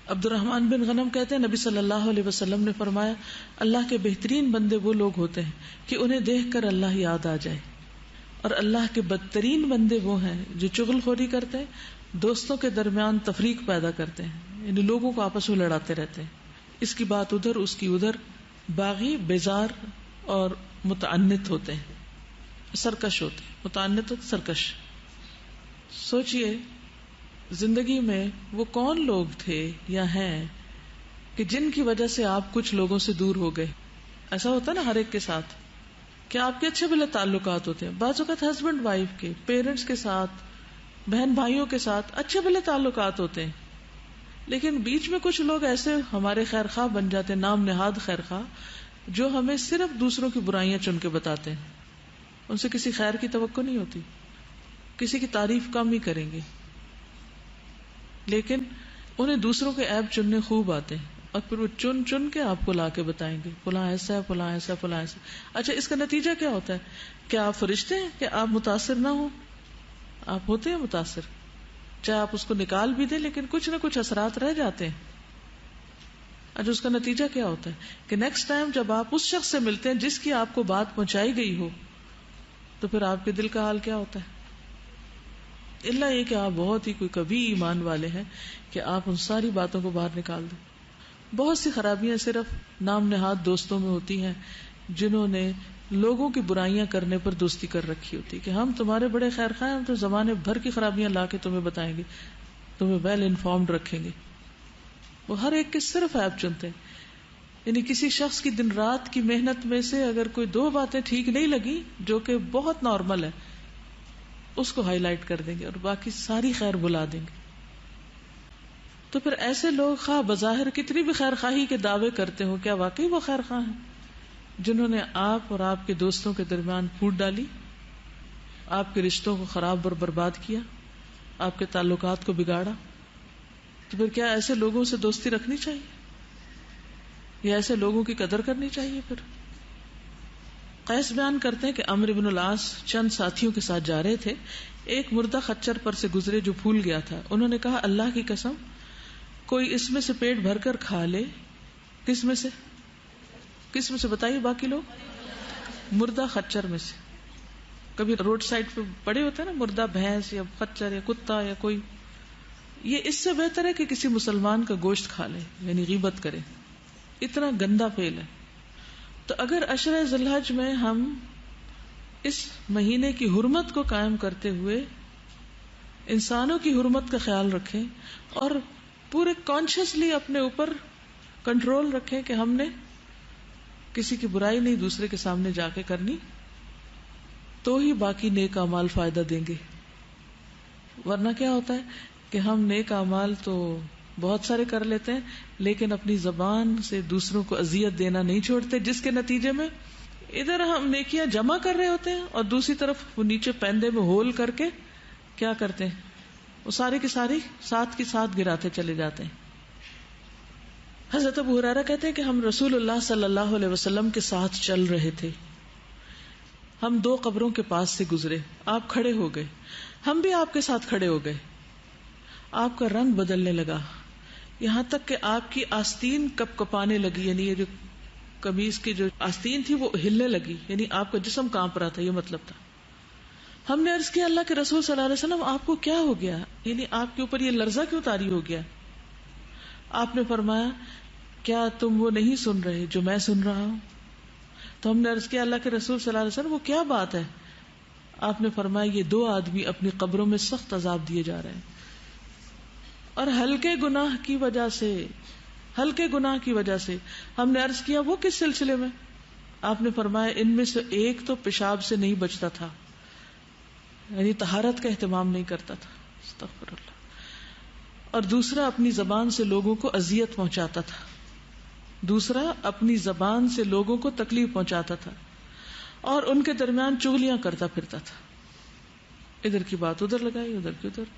عبد الرحمن بن غنم کہتے ہیں نبی صلی اللہ علیہ وسلم نے فرمایا اللہ کے بہترین بندے وہ لوگ ہوتے ہیں کہ انہیں دیکھ کر اللہ یاد آ جائے, اور اللہ کے بدترین بندے وہ ہیں جو چغل خوری کرتے ہیں, دوستوں کے درمیان تفریق پیدا کرتے ہیں, یعنی لوگوں کو آپس میں لڑاتے رہتے ہیں. اس کی بات ادھر اس کی ادھر, باغی بیزار اور متعنت ہوتے ہیں, سرکش ہوتے ہیں. متعنت ہوتے سرکش. سوچئے زندگی میں وہ کون لوگ تھے یا ہیں کہ جن کی وجہ سے آپ کچھ لوگوں سے دور ہو گئے. ایسا ہوتا ہے نا ہر ایک کے ساتھ کہ آپ کے اچھے بھلے تعلقات ہوتے ہیں, بعض اوقات ہسبینڈ وائف کے, پیرنٹس کے ساتھ, بہن بھائیوں کے ساتھ اچھے بھلے تعلقات ہوتے ہیں, لیکن بیچ میں کچھ لوگ ایسے ہمارے خیر خواہ بن جاتے ہیں, نام نہاد خیر خواہ, جو ہمیں صرف دوسروں کی برائیاں چن کے بتاتے ہیں. ان سے کسی خیر کی توقع نہیں ہوتی, کسی کی تعریف کم ہی کریں گے, لیکن انہیں دوسروں کے عیب چننے خوب آتے ہیں, اور پھر وہ چن چن کے آپ کو لا کے بتائیں گے فلاں ایسا ہے, فلاں ایسا, فلاں ایسا. اچھا اس کا نتیجہ کیا ہوتا ہے؟ کیا آپ فرشتے ہیں کہ آپ متاثر نہ ہوں؟ آپ ہوتے ہیں متاثر, چاہے آپ اس کو نکال بھی دیں لیکن کچھ نہ کچھ اثرات رہ جاتے ہیں. اچھا اس کا نتیجہ کیا ہوتا ہے کہ نیکسٹ ٹائم جب آپ اس شخص سے ملتے ہیں جس کی آپ کو بات پہنچائی گئی ہو, تو پھر آپ کے دل کا حال کیا ہوتا ہے؟ اللہ یہ کہ آپ بہت ہی کوئی کبھی ایمان والے ہیں کہ آپ ان ساری باتوں کو باہر نکال دیں. بہت سی خرابیاں صرف نام نہاد دوستوں میں ہوتی ہیں جنہوں نے لوگوں کی برائیاں کرنے پر دوستی کر رکھی ہوتی کہ ہم تمہارے بڑے خیر خواہ ہیں, ہم تو زمانے بھر کی خرابیاں لا کے تمہیں بتائیں گے, تمہیں ویل انفارمڈ رکھیں گے. وہ ہر ایک کے صرف عیب چنتے ہیں. یعنی کسی شخص کی دن رات کی محنت میں سے اگر کوئی 2 باتیں ٹھیک نہیں لگی جو کہ بہت نارمل ہے, اس کو ہائی لائٹ کر دیں گے اور باقی ساری خیر بلا دیں گے. تو پھر ایسے لوگ خواہ بظاہر کتنی بھی خیر خواہی کے دعوے کرتے ہو, کیا واقعی وہ خیر خواہ ہیں جنہوں نے آپ اور آپ کے دوستوں کے درمیان پھوٹ ڈالی, آپ کے رشتوں کو خراب اور برباد کیا, آپ کے تعلقات کو بگاڑا؟ تو پھر کیا ایسے لوگوں سے دوستی رکھنی چاہیے یا ایسے لوگوں کی قدر کرنی چاہیے؟ پھر قیس بیان کرتے ہیں کہ عمرو بن العاص چند ساتھیوں کے ساتھ جا رہے تھے, ایک مردہ خچر پر سے گزرے جو پھول گیا تھا. انہوں نے کہا اللہ کی قسم کوئی اس میں سے پیٹ بھر کر کھا لے. کس میں سے بتائیے باقی لوگ؟ مردہ خچر میں سے. کبھی روڈ سائڈ پہ پڑے ہوتے ہیں نا مردہ بھینس یا خچر یا کتا یا کوئی, یہ اس سے بہتر ہے کہ کسی مسلمان کا گوشت کھا لے, یعنی غیبت کرے. اتنا گندا فعل ہے. تو اگر عشرہ ذی الحج میں ہم اس مہینے کی حرمت کو قائم کرتے ہوئے انسانوں کی حرمت کا خیال رکھیں اور پورے کانشیسلی اپنے اوپر کنٹرول رکھیں کہ ہم نے کسی کی برائی نہیں دوسرے کے سامنے جا کے کرنی, تو ہی باقی نیک اعمال فائدہ دیں گے. ورنہ کیا ہوتا ہے کہ ہم نیک اعمال تو بہت سارے کر لیتے ہیں لیکن اپنی زبان سے دوسروں کو اذیت دینا نہیں چھوڑتے, جس کے نتیجے میں ادھر ہم نیکیاں جمع کر رہے ہوتے ہیں اور دوسری طرف وہ نیچے پیندے میں ہول کر کے کیا کرتے ہیں, وہ ساری کی ساری ساتھ کی ساتھ گراتے چلے جاتے ہیں. حضرت ابو ہریرہ کہتے ہیں کہ ہم رسول اللہ صلی اللہ علیہ وسلم کے ساتھ چل رہے تھے, ہم 2 قبروں کے پاس سے گزرے, آپ کھڑے ہو گئے, ہم بھی آپ کے ساتھ کھڑے ہو گئے. آپ کا رنگ بدلنے لگا یہاں تک کہ آپ کی آستین کپ کپانے لگی, یعنی یہ جو قمیص کی جو آستین تھی وہ ہلنے لگی, یعنی آپ کا جسم کانپ رہا تھا, یہ مطلب تھا. ہم نے عرض کیا اللہ کے رسول صلی اللہ علیہ وسلم آپ کو کیا ہو گیا، یعنی آپ کے اوپر یہ لرزہ کیوں طاری ہو گیا؟ آپ نے فرمایا کیا تم وہ نہیں سن رہے جو میں سن رہا ہوں؟ تو ہم نے عرض کیا اللہ کے رسول صلی اللہ علیہ وسلم وہ کیا بات ہے؟ آپ نے فرمایا یہ 2 آدمی اپنی قبروں میں سخت عذاب دیے جا رہے ہیں، اور ہلکے گناہ کی وجہ سے، ہلکے گناہ کی وجہ سے۔ ہم نے عرض کیا وہ کس سلسلے میں؟ آپ نے فرمایا ان میں سے ایک تو پیشاب سے نہیں بچتا تھا، یعنی طہارت کا اہتمام نہیں کرتا تھا، استغفر اللہ، اور دوسرا اپنی زبان سے لوگوں کو اذیت پہنچاتا تھا، دوسرا اپنی زبان سے لوگوں کو تکلیف پہنچاتا تھا، اور ان کے درمیان چغلیاں کرتا پھرتا تھا، ادھر کی بات ادھر لگائی، ادھر کی ادھر،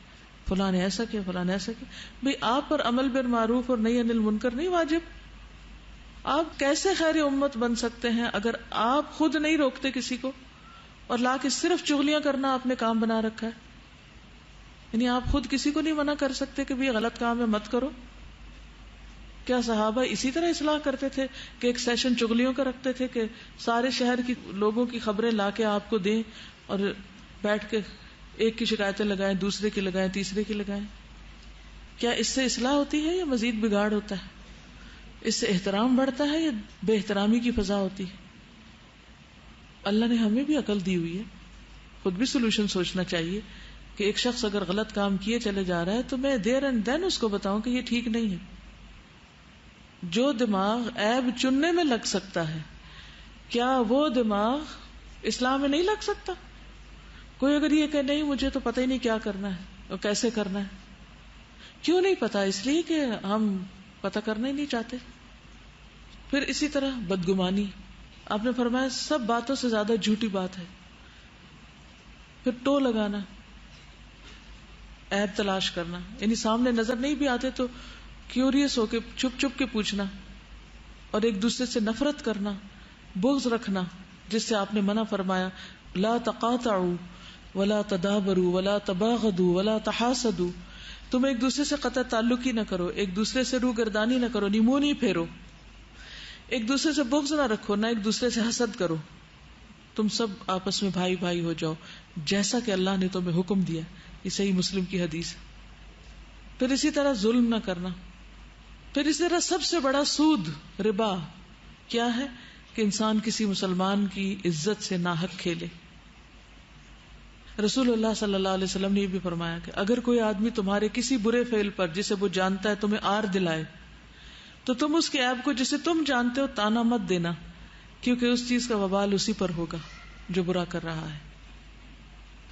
فلاں نے ایسا کیا، فلاں نے ایسا کیا۔ بھئی آپ پر عمل بالمعروف اور نہی عن المنکر نہیں واجب؟ آپ کیسے خیر امت بن سکتے ہیں اگر آپ خود نہیں روکتے کسی کو، اور لا کے صرف چغلیاں کرنا آپ نے کام بنا رکھا ہے؟ یعنی آپ خود کسی کو نہیں منع کر سکتے کہ یہ غلط کام ہے مت کرو؟ کیا صحابہ اسی طرح اصلاح کرتے تھے کہ ایک سیشن چغلیوں کا رکھتے تھے کہ سارے شہر کی لوگوں کی خبریں لا کے آپ کو دیں اور بیٹھ کے ایک کی شکایتیں لگائیں، دوسرے کی لگائیں، تیسرے کی لگائیں؟ کیا اس سے اصلاح ہوتی ہے یا مزید بگاڑ ہوتا ہے؟ اس سے احترام بڑھتا ہے یا بے احترامی کی فضا ہوتی ہے؟ اللہ نے ہمیں بھی عقل دی ہوئی ہے، خود بھی سولوشن سوچنا چاہیے کہ ایک شخص اگر غلط کام کیے چلے جا رہا ہے تو میں دیر اینڈ دین اس کو بتاؤں کہ یہ ٹھیک نہیں ہے۔ جو دماغ عیب چننے میں لگ سکتا ہے، کیا وہ دماغ اسلام میں نہیں لگ سکتا؟ کوئی اگر یہ کہ نہیں مجھے تو پتہ ہی نہیں کیا کرنا ہے اور کیسے کرنا ہے، کیوں نہیں پتا؟ اس لیے کہ ہم پتہ کرنا ہی نہیں چاہتے۔ پھر اسی طرح بدگمانی، آپ نے فرمایا سب باتوں سے زیادہ جھوٹی بات ہے۔ پھر ٹو لگانا، عیب تلاش کرنا، یعنی سامنے نظر نہیں بھی آتے تو کیوریس ہو کے چھپ چھپ کے پوچھنا، اور ایک دوسرے سے نفرت کرنا، بغض رکھنا، جس سے آپ نے منع فرمایا لا تقاطعوا ولا تدابروا ولا تباغضوا ولا تحاسدوا، تم ایک دوسرے سے قطع تعلق ہی نہ کرو، ایک دوسرے سے روگردانی نہ کرو، منہ نہیں پھیرو، ایک دوسرے سے بغض نہ رکھو، نہ ایک دوسرے سے حسد کرو، تم سب آپس میں بھائی بھائی ہو جاؤ جیسا کہ اللہ نے تمہیں حکم دیا۔ یہ صحیح مسلم کی حدیث ہے۔ پھر اسی طرح ظلم نہ کرنا، پھر اسی طرح سب سے بڑا سود ربا کیا ہے کہ انسان کسی مسلمان کی عزت سے ناحق کھیلے۔ رسول اللہ صلی اللہ علیہ وسلم نے یہ بھی فرمایا کہ اگر کوئی آدمی تمہارے کسی برے فعل پر جسے وہ جانتا ہے تمہیں آر دلائے تو تم اس کے عیب کو جسے تم جانتے ہو تانا مت دینا، کیونکہ اس چیز کا وبال اسی پر ہوگا جو برا کر رہا ہے۔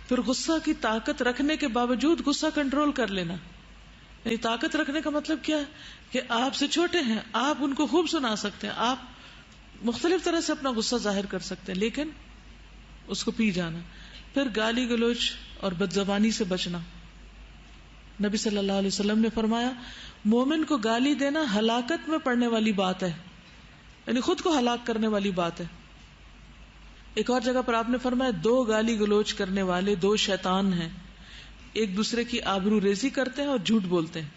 پھر غصہ کی طاقت رکھنے کے باوجود غصہ کنٹرول کر لینا، یعنی طاقت رکھنے کا مطلب کیا ہے کہ آپ سے چھوٹے ہیں، آپ ان کو خوب سنا سکتے ہیں، آپ مختلف طرح سے اپنا غصہ ظاہر کر سکتے ہیں، لیکن اس کو پی جانا۔ پھر گالی گلوچ اور بد زبانی سے بچنا۔ نبی صلی اللہ علیہ وسلم نے فرمایا مومن کو گالی دینا ہلاکت میں پڑنے والی بات ہے، یعنی خود کو ہلاک کرنے والی بات ہے۔ ایک اور جگہ پر آپ نے فرمایا 2 گالی گلوچ کرنے والے 2 شیطان ہیں، ایک دوسرے کی آبرو ریزی کرتے ہیں اور جھوٹ بولتے ہیں،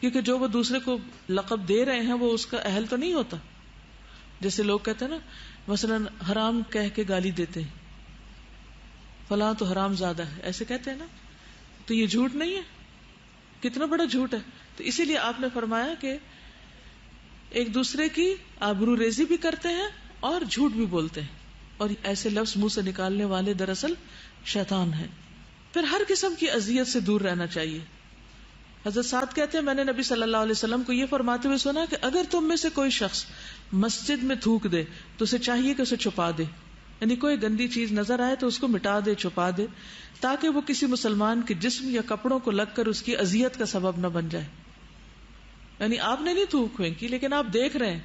کیونکہ جو وہ دوسرے کو لقب دے رہے ہیں وہ اس کا اہل تو نہیں ہوتا۔ جیسے لوگ کہتے ہیں نا، مثلا حرام کہہ کے گالی دیتے ہیں، فلاں تو حرام زیادہ ہے، ایسے کہتے ہیں نا، تو یہ جھوٹ نہیں ہے؟ کتنا بڑا جھوٹ ہے۔ تو اسی لیے آپ نے فرمایا کہ ایک دوسرے کی آبرو ریزی بھی کرتے ہیں اور جھوٹ بھی بولتے ہیں، اور ایسے لفظ منہ سے نکالنے والے دراصل شیطان ہیں۔ پھر ہر قسم کی اذیت سے دور رہنا چاہیے۔ حضرت سعد کہتے ہیں میں نے نبی صلی اللہ علیہ وسلم کو یہ فرماتے ہوئے سنا کہ اگر تم میں سے کوئی شخص مسجد میں تھوک دے تو اسے چاہیے کہ اسے چھپا دے، یعنی کوئی گندی چیز نظر آئے تو اس کو مٹا دے، چھپا دے، تاکہ وہ کسی مسلمان کے جسم یا کپڑوں کو لگ کر اس کی اذیت کا سبب نہ بن جائے۔ یعنی آپ نے نہیں تھوک پھینکی لیکن آپ دیکھ رہے ہیں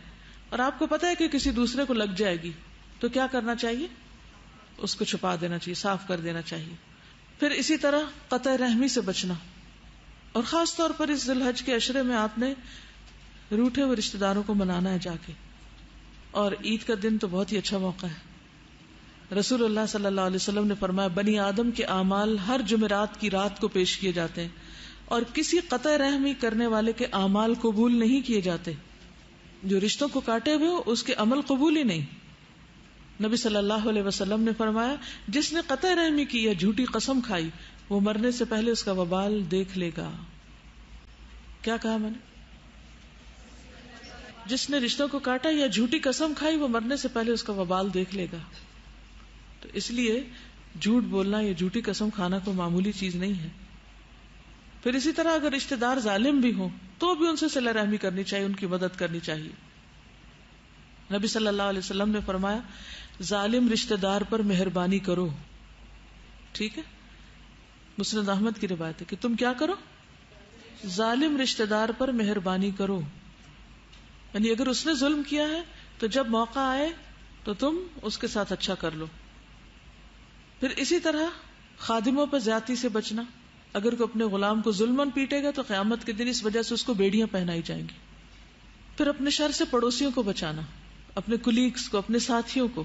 اور آپ کو پتا ہے کہ کسی دوسرے کو لگ جائے گی، تو کیا کرنا چاہیے؟ اس کو چھپا دینا چاہیے، صاف کر دینا چاہیے۔ پھر اسی طرح قطع رحمی سے بچنا، اور خاص طور پر اس ذی الحج کے عشرے میں آپ نے روٹھے ہوئے رشتہ داروں کو منانا ہے جا کے، اور عید کا دن تو بہت ہی اچھا موقع ہے۔ رسول اللہ صلی اللہ علیہ وسلم نے فرمایا بنی آدم کے اعمال ہر جمعرات کی رات کو پیش کیے جاتے ہیں، اور کسی قطع رحمی کرنے والے کے اعمال قبول نہیں کیے جاتے۔ جو رشتوں کو کاٹے ہوئے ہو اس کے عمل قبول ہی نہیں۔ نبی صلی اللہ علیہ وسلم نے فرمایا جس نے قطع رحمی کی یا جھوٹی قسم کھائی وہ مرنے سے پہلے اس کا وبال دیکھ لے گا. کیا کہا میں نے؟ جس نے رشتوں کو کاٹا یا جھوٹی قسم کھائی وہ مرنے سے پہلے اس کا وبال دیکھ لے گا. تو اس لیے جھوٹ بولنا یا جھوٹی قسم کھانا کوئی معمولی چیز نہیں ہے. پھر اسی طرح اگر رشتہ دار ظالم بھی ہوں تو بھی ان سے صلہ رحمی کرنی چاہیے، ان کی مدد کرنی چاہیے. نبی صلی اللہ علیہ وسلم نے فرمایا ظالم رشتہ دار پر مہربانی کرو. ٹھیک ہے، مسند احمد کی روایت ہے کہ تم کیا کرو؟ ظالم رشتہ دار پر مہربانی کرو. یعنی اگر اس نے ظلم کیا ہے تو جب موقع آئے تو تم اس کے ساتھ اچھا کر لو. پھر اسی طرح خادموں پر زیادتی سے بچنا. اگر کوئی اپنے غلام کو ظلماً پیٹے گا تو قیامت کے دن اس وجہ سے اس کو بیڑیاں پہنائی جائیں گی. پھر اپنے شر سے پڑوسیوں کو بچانا، اپنے کولیگز کو، اپنے ساتھیوں کو.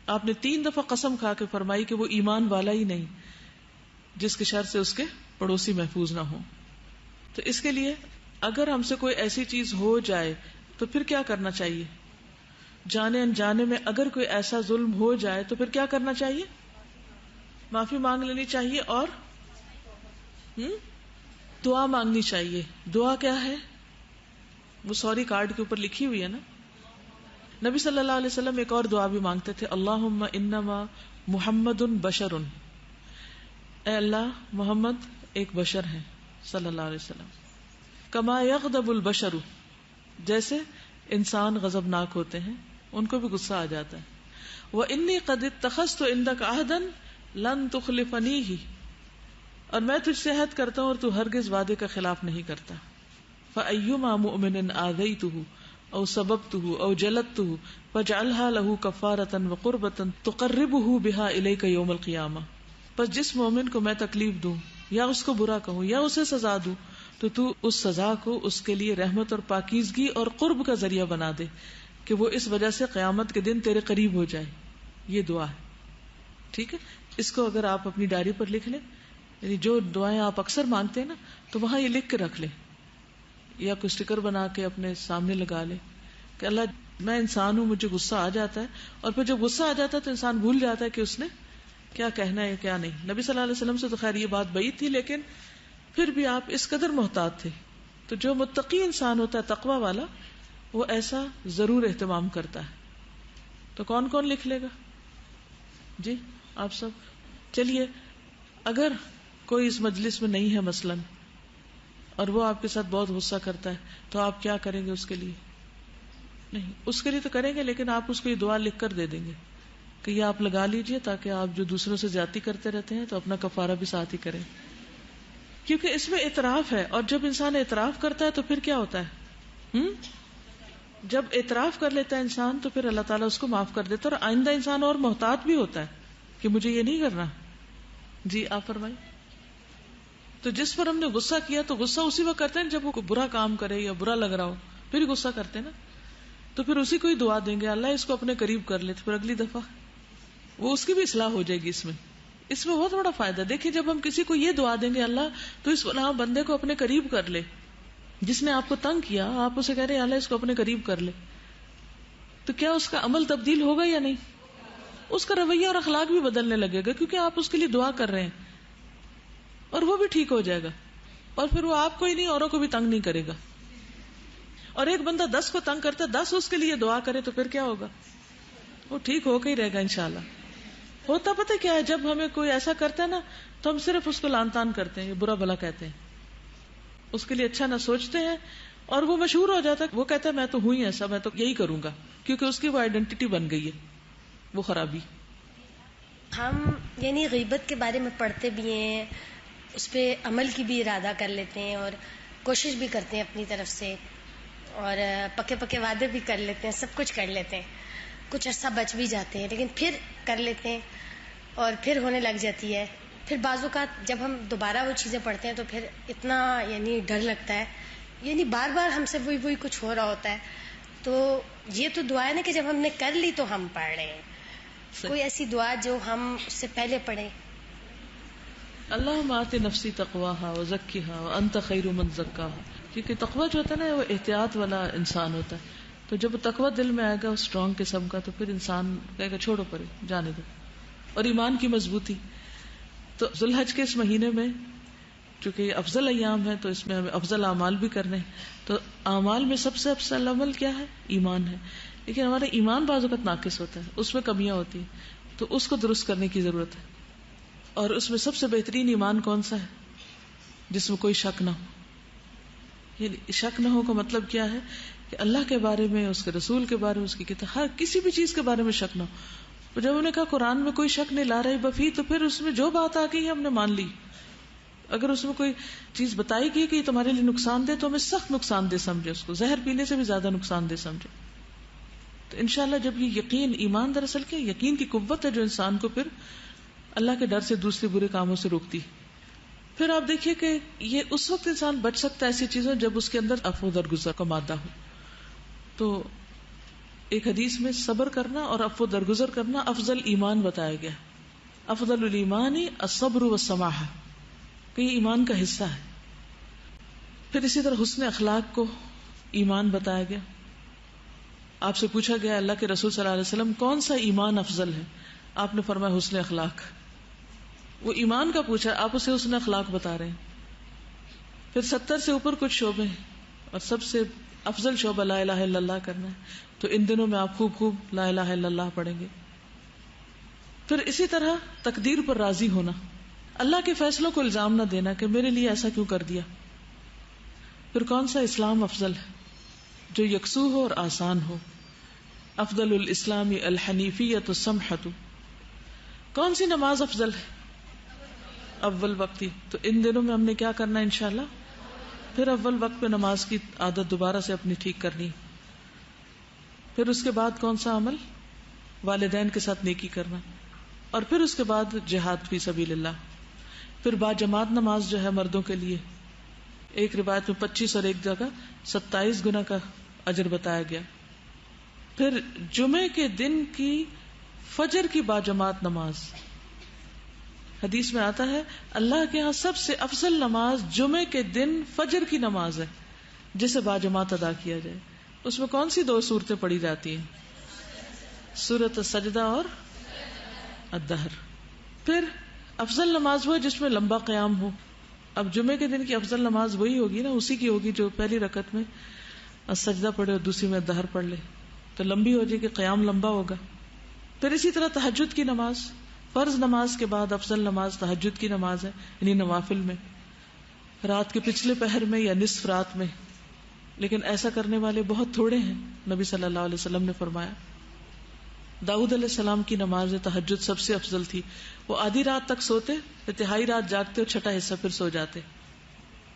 آپ نے 3 دفعہ قسم کھا کے فرمائی کہ وہ ایمان والا ہی نہیں جس کے شر سے اس کے پڑوسی محفوظ نہ ہوں. تو اس کے لیے اگر ہم سے کوئی ایسی چیز ہو جائے تو پھر کیا کرنا چاہیے؟ جانے انجانے میں اگر کوئی ایسا ظلم ہو جائے تو پھر کیا کرنا چاہیے؟ معافی مانگ لینی چاہیے اور دعا مانگنی چاہیے. دعا کیا ہے؟ وہ سوری کارڈ کے اوپر لکھی ہوئی ہے نا. نبی صلی اللہ علیہ وسلم ایک اور دعا بھی مانگتے تھے، اللہم انما محمد بشر. اے اللہ محمد ایک بشر ہے صلی اللہ علیہ وسلم. کما یغضب البشر، جیسے انسان غضبناک ہوتے ہیں ان کو بھی غصہ آ جاتا ہے. وانی قد اتخذت عندک عہدا لن تخلفنیہ، اور میں تجھ سے عہد کرتا ہوں اور تو ہرگز وعدے کا خلاف نہیں کرتا. فایما مؤمن آذیتہ او سببتہ او جلدتہ فاجعلها له کفارۃ وقربۃ تقربہ بها الیک یوم القیامہ. پس جس مومن کو میں تکلیف دوں یا اس کو برا کہوں یا اسے سزا دوں تو اس سزا کو اس کے لیے رحمت اور پاکیزگی اور قرب کا ذریعہ بنا دے کہ وہ اس وجہ سے قیامت کے دن تیرے قریب ہو جائے. یہ دعا ہے. ٹھیک ہے، اس کو اگر آپ اپنی ڈائری پر لکھ لیں، یعنی جو دعائیں آپ اکثر مانگتے ہیں نا تو وہاں یہ لکھ کے رکھ لیں یا کوئی اسٹیکر بنا کے اپنے سامنے لگا لیں کہ اللہ میں انسان ہوں، مجھے غصہ آ جاتا ہے. اور پھر جب غصہ آ جاتا ہے تو انسان بھول جاتا ہے کہ اس نے کیا کہنا ہے کیا نہیں. نبی صلی اللہ علیہ وسلم سے تو خیر یہ بات بعید تھی، لیکن پھر بھی آپ اس قدر محتاط تھے. تو جو متقی انسان ہوتا ہے، تقوی والا، وہ ایسا ضرور اہتمام کرتا ہے. تو کون کون لکھ لے گا؟ جی آپ سب. چلیے، اگر کوئی اس مجلس میں نہیں ہے مثلاً اور وہ آپ کے ساتھ بہت غصہ کرتا ہے تو آپ کیا کریں گے اس کے لیے؟ نہیں، اس کے لیے تو کریں گے لیکن آپ اس کو یہ دعا لکھ کر دے دیں گے کہ یہ آپ لگا لیجئے تاکہ آپ جو دوسروں سے زیادتی کرتے رہتے ہیں تو اپنا کفارہ بھی ساتھ ہی کریں. کیونکہ اس میں اعتراف ہے، اور جب انسان اعتراف کرتا ہے تو پھر کیا ہوتا ہے؟ جب اعتراف کر لیتا ہے انسان تو پھر اللہ تعالیٰ اس کو معاف کر دیتا ہے، اور آئندہ انسان اور محتاط بھی ہوتا ہے کہ مجھے یہ نہیں کرنا. جی آپ فرمائیں. تو جس پر ہم نے غصہ کیا تو غصہ اسی وقت کرتے ہیں جب وہ کوئی برا کام کرے یا برا لگ رہا ہو، پھر غصہ کرتے ہیں نا. تو پھر اسی کو ہی دعا دیں گے، اللہ اس کو اپنے قریب کر لے، تو پھر اگلی دفعہ وہ اس کی بھی اصلاح ہو جائے گی. اس میں بہت بڑا فائدہ. دیکھیں جب ہم کسی کو یہ دعا دیں گے اللہ تو اس بندے کو اپنے قریب کر لے، جس نے آپ کو تنگ کیا آپ اسے کہہ رہے ہیں اللہ اس کو اپنے قریب کر لے، تو کیا اس کا عمل تبدیل ہوگا یا نہیں؟ اس کا رویہ اور اخلاق بھی بدلنے لگے گا کیونکہ آپ اس کے لیے دعا کر رہے ہیں، اور وہ بھی ٹھیک ہو جائے گا، اور پھر وہ آپ کو ہی نہیں اوروں کو بھی تنگ نہیں کرے گا. اور ایک بندہ 10 کو تنگ کرتا ہے، 10 اس کے لیے دعا کرے تو پھر کیا ہوگا؟ وہ ٹھیک ہو کے ہی رہے گا انشاءاللہ. ہوتا پتہ کیا ہے، جب ہمیں کوئی ایسا کرتا ہے نا تو ہم صرف اس کو لان تان کرتے ہیں، برا بھلا کہتے ہیں، اس کے لیے اچھا نہ سوچتے ہیں، اور وہ مشہور ہو جاتا ہے. وہ کہتا ہے میں تو ہوں ہی ایسا، میں تو یہی کروں گا، کیونکہ اس کی وہ آئیڈینٹی بن گئی ہے، وہ خرابی. ہم یعنی غیبت کے بارے میں پڑھتے بھی ہیں، اس پہ عمل کی بھی ارادہ کر لیتے ہیں اور کوشش بھی کرتے ہیں اپنی طرف سے، اور پکے وعدے بھی کر لیتے ہیں، سب کچھ کر لیتے ہیں. کچھ عرصہ بچ بھی جاتے ہیں لیکن پھر کر لیتے ہیں اور پھر ہونے لگ جاتی ہے. پھر بعض اوقات جب ہم دوبارہ وہ چیزیں پڑھتے ہیں تو پھر اتنا یعنی ڈر لگتا ہے، یعنی بار بار ہم سے وہی کچھ ہو رہا ہوتا ہے. تو یہ تو دعا ہے نا کہ جب ہم نے کر لی تو ہم پڑھ رہے ہیں. کوئی ایسی دعا جو ہم اس سے پہلے پڑھیں؟ اللہم آت نفسی تقواہا وزکیہا وانت خیر من زکاہا. کیونکہ تقوی جو ہوتا ہے نا وہ احتیاط والا انسان ہوتا ہے. تو جب تقوی دل میں آئے گا اسٹرانگ قسم کا، تو پھر انسان کہے گا چھوڑو پرے، جانے دو. اور ایمان کی مضبوطی. تو ذو الحج کے اس مہینے میں چونکہ یہ افضل ایام ہے تو اس میں ہمیں افضل اعمال بھی کرنے ہیں. تو اعمال میں سب سے افضل عمل کیا ہے؟ ایمان ہے. لیکن ہمارا ایمان بعض اوقات ناقص ہوتا ہے، اس میں کمیاں ہوتی ہیں، تو اس کو درست کرنے کی ضرورت ہے. اور اس میں سب سے بہترین ایمان کون سا ہے؟ جس میں کوئی شک نہ ہو. یعنی شک نہ ہو کا مطلب کیا ہے کہ اللہ کے بارے میں، اس کے رسول کے بارے میں، اس کی کتاب، ہر کسی بھی چیز کے بارے میں شک نہ ہو. جب انہوں نے کہا قرآن میں کوئی شک نہیں لا رہی بفی، تو پھر اس میں جو بات آ گئی ہے ہم نے مان لی. اگر اس میں کوئی چیز بتائی گئی کہ یہ تمہارے لیے نقصان دہ، تو ہمیں سخت نقصان دہ سمجھے، اس کو زہر پینے سے بھی زیادہ نقصان دہ سمجھے. تو انشاءاللہ جب یہ یقین، ایمان دراصل کیا یقین کی قوت ہے جو انسان کو پھر اللہ کے ڈر سے دوسرے برے کاموں سے روکتی. پھر آپ دیکھیے کہ یہ اس وقت انسان بچ سکتا ہے ایسی چیزوں جب اس کے اندر عفو درگزر کا مادہ ہو. تو ایک حدیث میں صبر کرنا اور عفو درگزر کرنا افضل ایمان بتایا گیا. افضل الایمان الصبر والسماحہ، کہ یہ ایمان کا حصہ ہے. پھر اسی طرح حسن اخلاق کو ایمان بتایا گیا. آپ سے پوچھا گیا اللہ کے رسول صلی اللہ علیہ وسلم کون سا ایمان افضل ہے؟ آپ نے فرمایا حسن اخلاق. وہ ایمان کا پوچھا، آپ اسے حسن اخلاق بتا رہے ہیں. پھر 70 سے اوپر کچھ شعبے ہیں اور سب سے افضل شعبہ لا الہ الا اللہ کرنا ہے. تو ان دنوں میں آپ خوب لا الہ الا اللہ پڑھیں گے. پھر اسی طرح تقدیر پر راضی ہونا، اللہ کے فیصلوں کو الزام نہ دینا کہ میرے لیے ایسا کیوں کر دیا. پھر کون سا اسلام افضل ہے؟ جو یکسو ہو اور آسان ہو. افضل الاسلام الحنیفیۃ السمحۃ. کون سی نماز افضل ہے؟ اول وقتی. تو ان دنوں میں ہم نے کیا کرنا ہے انشاءاللہ؟ پھر اول وقت پہ نماز کی عادت دوبارہ سے اپنی ٹھیک کرنی. پھر اس کے بعد کون سا عمل؟ والدین کے ساتھ نیکی کرنا. اور پھر اس کے بعد جہاد فی سبیل اللہ. پھر با جماعت نماز جو ہے مردوں کے لیے، ایک روایت میں 25 اور ایک جگہ 27 گنا کا اجر بتایا گیا. پھر جمعے کے دن کی فجر کی با جماعت نماز. حدیث میں آتا ہے اللہ کے ہاں سب سے افضل نماز جمعے کے دن فجر کی نماز ہے جسے با جماعت ادا کیا جائے. اس میں کون سی 2 سورتیں پڑھی جاتی ہیں؟ سورۃ السجدہ اور الدہر. پھر افضل نماز وہ جس میں لمبا قیام ہو. اب جمعے کے دن کی افضل نماز وہی ہوگی نا، اسی کی ہوگی جو پہلی رکعت میں السجدہ پڑھے اور دوسری میں الدہر پڑھ لے، تو لمبی ہو جائے گی، قیام لمبا ہوگا. پھر اسی طرح تہجد کی نماز، فرض نماز کے بعد افضل نماز تہجد کی نماز ہے، یعنی نوافل میں، رات کے پچھلے پہر میں یا نصف رات میں. لیکن ایسا کرنے والے بہت تھوڑے ہیں. نبی صلی اللہ علیہ وسلم نے فرمایا داؤد علیہ السلام کی نماز تہجد سب سے افضل تھی. وہ آدھی رات تک سوتے، پھر تہائی رات جاگتے اور چھٹا حصہ پھر سو جاتے.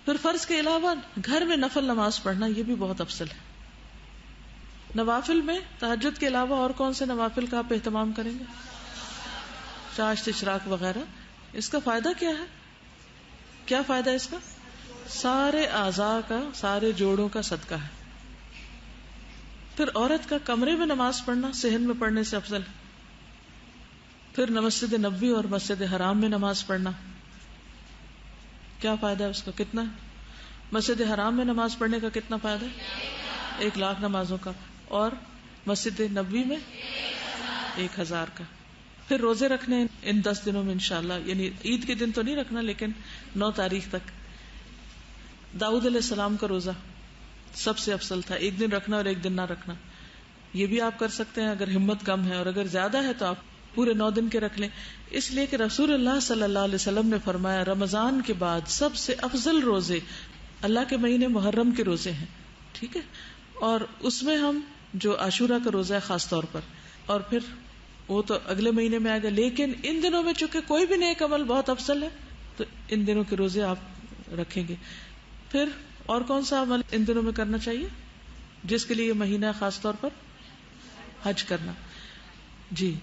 پھر فرض کے علاوہ گھر میں نفل نماز پڑھنا یہ بھی بہت افضل ہے. نوافل میں تہجد کے علاوہ اور کون سے نوافل کا آپ اہتمام کریں گے؟ چاشت، اشراق وغیرہ. اس کا فائدہ کیا ہے؟ کیا فائدہ اس کا؟ سارے اعضاء کا، سارے جوڑوں کا صدقہ ہے. پھر عورت کا کمرے میں نماز پڑھنا صحن میں پڑھنے سے افضل. پھر مسجد نبوی اور مسجد حرام میں نماز پڑھنا، کیا فائدہ ہے اس کا؟ کتنا؟ مسجد حرام میں نماز پڑھنے کا کتنا فائدہ ہے؟ 1,00,000 نمازوں کا. اور مسجد نبوی میں 1,000 کا. پھر روزے رکھنے ان 10 دنوں میں انشاءاللہ، یعنی عید کے دن تو نہیں رکھنا لیکن 9 تاریخ تک. داؤد علیہ السلام کا روزہ سب سے افضل تھا، 1 دن رکھنا اور 1 دن نہ رکھنا. یہ بھی آپ کر سکتے ہیں اگر ہمت کم ہے، اور اگر زیادہ ہے تو آپ پورے 9 دن کے رکھ لیں. اس لیے کہ رسول اللہ صلی اللہ علیہ وسلم نے فرمایا رمضان کے بعد سب سے افضل روزے اللہ کے مہینے محرم کے روزے ہیں. ٹھیک ہے، اور اس میں ہم جو عاشورہ کا روزہ ہے خاص طور پر، اور پھر وہ تو اگلے مہینے میں آئے گا. لیکن ان دنوں میں چونکہ کوئی بھی نیک عمل بہت افضل ہے تو ان دنوں کے روزے آپ رکھیں گے. پھر اور کون سا عمل ان دنوں میں کرنا چاہیے جس کے لیے یہ مہینہ خاص طور پر؟ حج کرنا. جی،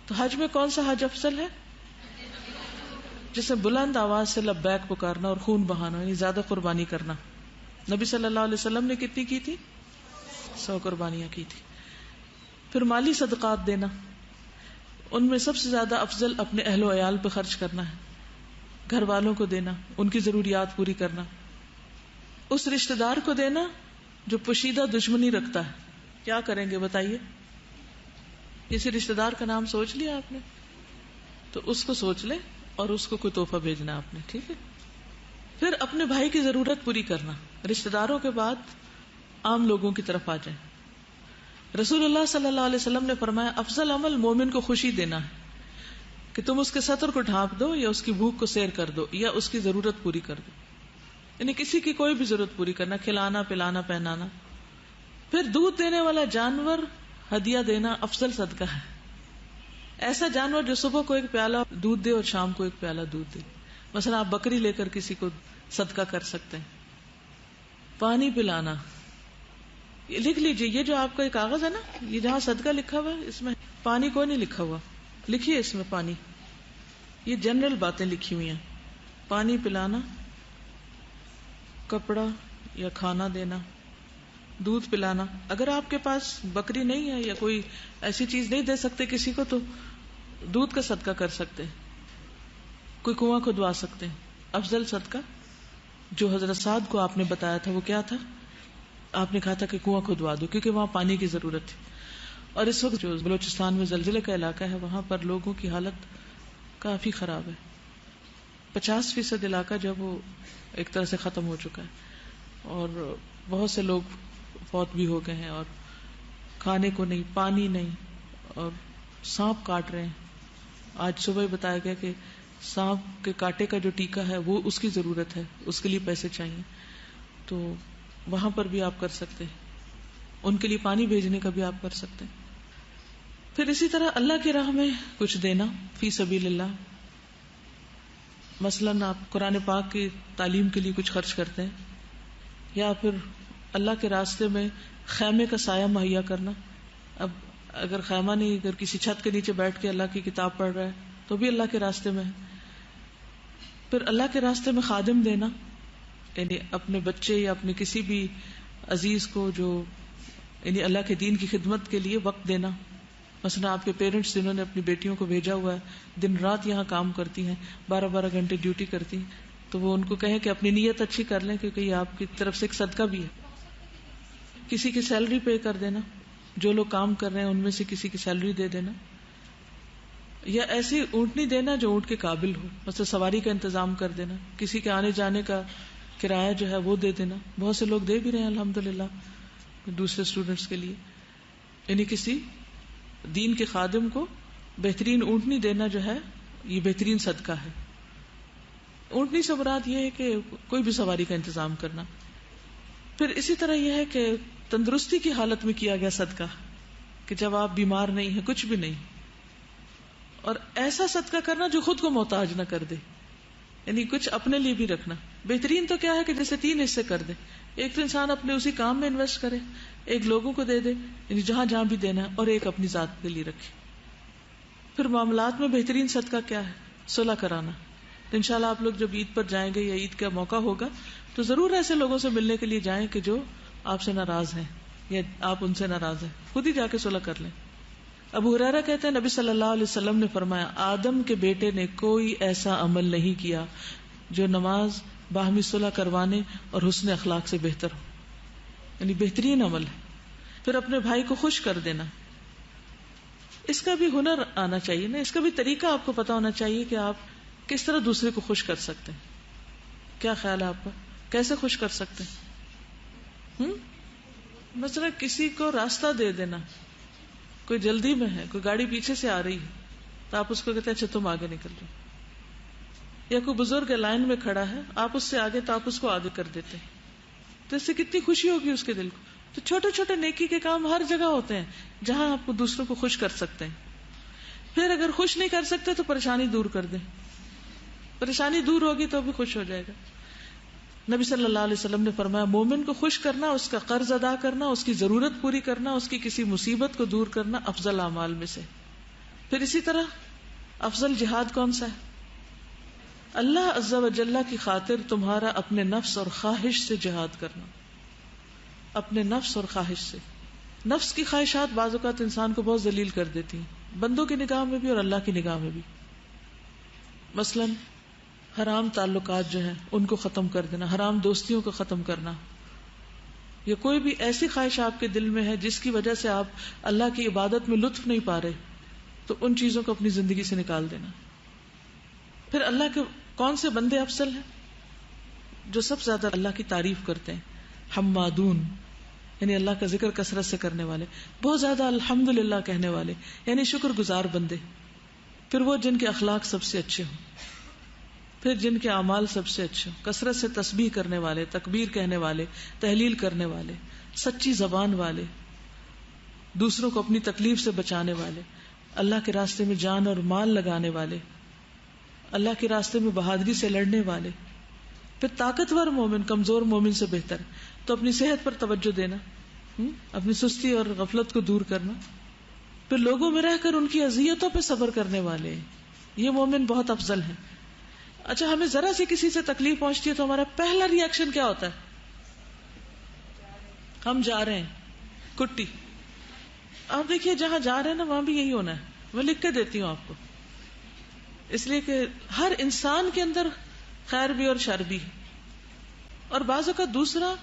تو حج میں کون سا حج افضل ہے؟ جسے بلند آواز سے لبیک پکارنا اور خون بہانا، یعنی زیادہ قربانی کرنا. نبی صلی اللہ علیہ وسلم نے کتنی کی تھی؟ 100 قربانیاں کی تھی. پھر مالی صدقات دینا، ان میں سب سے زیادہ افضل اپنے اہل و عیال پہ خرچ کرنا ہے، گھر والوں کو دینا، ان کی ضروریات پوری کرنا. اس رشتہ دار کو دینا جو پوشیدہ دشمنی رکھتا ہے، کیا کریں گے بتائیے؟ کسی رشتہ دار کا نام سوچ لیا آپ نے تو اس کو سوچ لیں اور اس کو کوئی تحفہ بھیجنا آپ نے، ٹھیک ہے؟ پھر اپنے بھائی کی ضرورت پوری کرنا، رشتہ داروں کے بعد عام لوگوں کی طرف آ جائیں۔ رسول اللہ صلی اللہ علیہ وسلم نے فرمایا افضل عمل مومن کو خوشی دینا ہے، کہ تم اس کے سطر کو ڈھانپ دو یا اس کی بھوک کو سیر کر دو یا اس کی ضرورت پوری کر دو، یعنی کسی کی کوئی بھی ضرورت پوری کرنا، کھلانا پلانا پہنانا۔ پھر دودھ دینے والا جانور ہدیہ دینا افضل صدقہ ہے، ایسا جانور جو صبح کو ایک پیالہ دودھ دے اور شام کو ایک پیالہ دودھ دے، مثلا آپ بکری لے کر کسی کو صدقہ کر سکتے ہیں۔ پانی پلانا، لکھ لیجئے یہ جو آپ کا کاغذ ہے نا، یہ جہاں صدقہ لکھا ہوا ہے اس میں پانی کوئی نہیں لکھا ہوا، لکھیے اس میں پانی، یہ جنرل باتیں لکھی ہوئی ہیں۔ پانی پلانا، کپڑا یا کھانا دینا، دودھ پلانا۔ اگر آپ کے پاس بکری نہیں ہے یا کوئی ایسی چیز نہیں دے سکتے کسی کو تو دودھ کا صدقہ کر سکتے ہیں، کوئی کنواں کھدوا سکتے ہیں۔ افضل صدقہ جو حضرت سعد کو آپ نے بتایا تھا وہ کیا تھا؟ آپ نے کہا تھا کہ کنواں کھدوا دو، کیونکہ وہاں پانی کی ضرورت تھی۔ اور اس وقت جو بلوچستان میں زلزلے کا علاقہ ہے وہاں پر لوگوں کی حالت کافی خراب ہے، 50% علاقہ جو وہ ایک طرح سے ختم ہو چکا ہے، اور بہت سے لوگ فوت بھی ہو گئے ہیں، اور کھانے کو نہیں، پانی نہیں، اور سانپ کاٹ رہے ہیں۔ آج صبح ہی بتایا گیا کہ سانپ کے کاٹے کا جو ٹیکا ہے وہ اس کی ضرورت ہے، اس کے لیے پیسے چاہیے، تو وہاں پر بھی آپ کر سکتے ہیں، ان کے لیے پانی بھیجنے کا بھی آپ کر سکتے ہیں۔ پھر اسی طرح اللہ کی راہ میں کچھ دینا، فی سبیل اللہ، مثلاً آپ قرآن پاک کی تعلیم کے لیے کچھ خرچ کرتے ہیں، یا پھر اللہ کے راستے میں خیمے کا سایہ مہیا کرنا۔ اب اگر خیمہ نہیں، اگر کسی چھت کے نیچے بیٹھ کے اللہ کی کتاب پڑھ رہا ہے تو بھی اللہ کے راستے میں ہے۔ پھر اللہ کے راستے میں خادم دینا، یعنی اپنے بچے یا اپنے کسی بھی عزیز کو جو یعنی اللہ کے دین کی خدمت کے لیے وقت دینا۔ مثلا آپ کے پیرنٹس جنہوں نے اپنی بیٹیوں کو بھیجا ہوا ہے، دن رات یہاں کام کرتی ہیں، 12 گھنٹے ڈیوٹی کرتی ہیں، تو وہ ان کو کہیں کہ اپنی نیت اچھی کر لیں، کیونکہ یہ آپ کی طرف سے ایک صدقہ بھی ہے۔ کسی کی سیلری پے کر دینا، جو لوگ کام کر رہے ہیں ان میں سے کسی کی سیلری دے دینا، یا ایسی اونٹنی دینا جو اونٹ کے قابل ہو، مثلا سواری کا انتظام کر دینا، کسی کے آنے جانے کا کرایہ جو ہے وہ دے دینا۔ بہت سے لوگ دے بھی رہے ہیں الحمدللہ دوسرے اسٹوڈنٹس کے لیے، یعنی کسی دین کے خادم کو بہترین اونٹنی دینا جو ہے یہ بہترین صدقہ ہے۔ اونٹنی سے مراد یہ ہے کہ کوئی بھی سواری کا انتظام کرنا۔ پھر اسی طرح یہ ہے کہ تندرستی کی حالت میں کیا گیا صدقہ، کہ جب آپ بیمار نہیں ہیں، کچھ بھی نہیں، اور ایسا صدقہ کرنا جو خود کو محتاج نہ کر دے، یعنی کچھ اپنے لیے بھی رکھنا۔ بہترین تو کیا ہے کہ جیسے 3 حصے کر دے، ایک تو انسان اپنے اسی کام میں انویسٹ کرے، ایک لوگوں کو دے دے، یعنی جہاں جہاں بھی دینا ہے، اور ایک اپنی ذات کے لیے رکھے۔ پھر معاملات میں بہترین صدقہ کیا ہے؟ صلح کرانا۔ تو انشاءاللہ آپ لوگ جب عید پر جائیں گے یا عید کا موقع ہوگا تو ضرور ایسے لوگوں سے ملنے کے لیے جائیں کہ جو آپ سے ناراض ہیں یا آپ ان سے ناراض ہیں، خود ہی جا کے صلح کر لیں۔ ابو ہریرہ کہتے ہیں نبی صلی اللہ علیہ وسلم نے فرمایا آدم کے بیٹے نے کوئی ایسا عمل نہیں کیا جو نماز باہمی صلح کروانے اور حسن اخلاق سے بہتر ہو، یعنی بہترین عمل ہے۔ پھر اپنے بھائی کو خوش کر دینا، اس کا بھی ہنر آنا چاہیے نا، اس کا بھی طریقہ آپ کو پتا ہونا چاہیے کہ آپ کس طرح دوسرے کو خوش کر سکتے ہیں۔ کیا خیال ہے آپ کا؟ کیسے خوش کر سکتے ہیں؟ مثلا کسی کو راستہ دے دینا، کوئی جلدی میں ہے، کوئی گاڑی پیچھے سے آ رہی ہے تو آپ اس کو کہتے ہیں اچھا تم آگے نکل جاؤ، یا کوئی بزرگ لائن میں کھڑا ہے آپ اس سے آگے تو آپ اس کو آگے کر دیتے ہیں، تو اس سے کتنی خوشی ہوگی اس کے دل کو۔ تو چھوٹے چھوٹے نیکی کے کام ہر جگہ ہوتے ہیں جہاں آپ کو دوسروں کو خوش کر سکتے ہیں۔ پھر اگر خوش نہیں کر سکتے تو پریشانی دور کر دیں، پریشانی دور ہوگی تو بھی خوش ہو جائے گا۔ نبی صلی اللہ علیہ وسلم نے فرمایا مومن کو خوش کرنا، اس کا قرض ادا کرنا، اس کی ضرورت پوری کرنا، اس کی کسی مصیبت کو دور کرنا افضل اعمال میں سے۔ پھر اسی طرح افضل جہاد کون سا ہے؟ اللہ عز و جل کی خاطر تمہارا اپنے نفس اور خواہش سے جہاد کرنا، اپنے نفس اور خواہش سے۔ نفس کی خواہشات بعض اوقات انسان کو بہت ذلیل کر دیتی ہیں، بندوں کی نگاہ میں بھی اور اللہ کی نگاہ میں بھی۔ مثلاً حرام تعلقات جو ہیں ان کو ختم کر دینا، حرام دوستیوں کو ختم کرنا، یا کوئی بھی ایسی خواہش آپ کے دل میں ہے جس کی وجہ سے آپ اللہ کی عبادت میں لطف نہیں پا رہے، تو ان چیزوں کو اپنی زندگی سے نکال دینا. پھر اللہ کے کون سے بندے افضل ہیں؟ جو سب سے زیادہ اللہ کی تعریف کرتے ہیں، حمادون یعنی اللہ کا ذکر کثرت سے کرنے والے، بہت زیادہ الحمدللہ کہنے والے یعنی شکر گزار بندے. پھر وہ جن کے اخلاق سب سے اچھے ہوں، پھر جن کے اعمال سب سے اچھے ہوں، کثرت سے تسبیح کرنے والے، تکبیر کہنے والے، تحلیل کرنے والے، سچی زبان والے، دوسروں کو اپنی تکلیف سے بچانے والے، اللہ کے راستے میں جان اور مال لگانے والے، اللہ کے راستے میں بہادری سے لڑنے والے. پھر طاقتور مومن کمزور مومن سے بہتر، تو اپنی صحت پر توجہ دینا، اپنی سستی اور غفلت کو دور کرنا. پھر لوگوں میں رہ کر ان کی اذیتوں پہ صبر کرنے والے، یہ مومن بہت افضل ہیں. اچھا، ہمیں ذرا سی کسی سے تکلیف پہنچتی ہے تو ہمارا پہلا ری ایکشن کیا ہوتا ہے؟ ہم جا رہے ہیں کٹی. آپ دیکھیے جہاں جا رہے ہیں نا وہاں بھی یہی ہونا ہے. میں لکھ کے دیتی ہوں آپ کو، اس لیے کہ ہر انسان کے اندر خیر بھی اور شر بھی، اور بعض اوقات دوسرا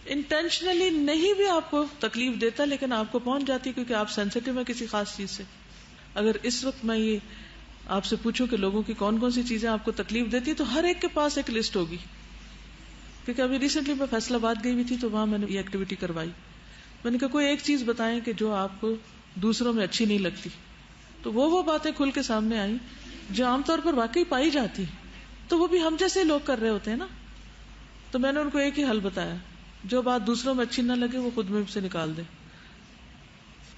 انٹینشنلی نہیں بھی آپ کو تکلیف دیتا لیکن آپ کو پہنچ جاتی کیونکہ آپ سینسیٹیو ہیں کسی خاص چیز سے. اگر اس وقت میں یہ آپ سے پوچھوں کہ لوگوں کی کون کون سی چیزیں آپ کو تکلیف دیتی ہے تو ہر ایک کے پاس ایک لسٹ ہوگی. کیونکہ ابھی ریسنٹلی میں فیصل آباد گئی ہوئی تھی تو وہاں میں نے یہ ایکٹیویٹی کروائی. میں نے کہا کوئی ایک چیز بتائیں کہ جو آپ کو دوسروں میں اچھی نہیں لگتی. تو وہ باتیں کھل کے سامنے آئیں جو عام طور پر واقعی پائی جاتی تو وہ بھی ہم جیسے لوگ کر رہے ہوتے ہیں نا. تو میں نے ان کو ایک ہی حل بتایا، جو بات دوسروں میں اچھی نہ لگے وہ خود میں سے نکال دے.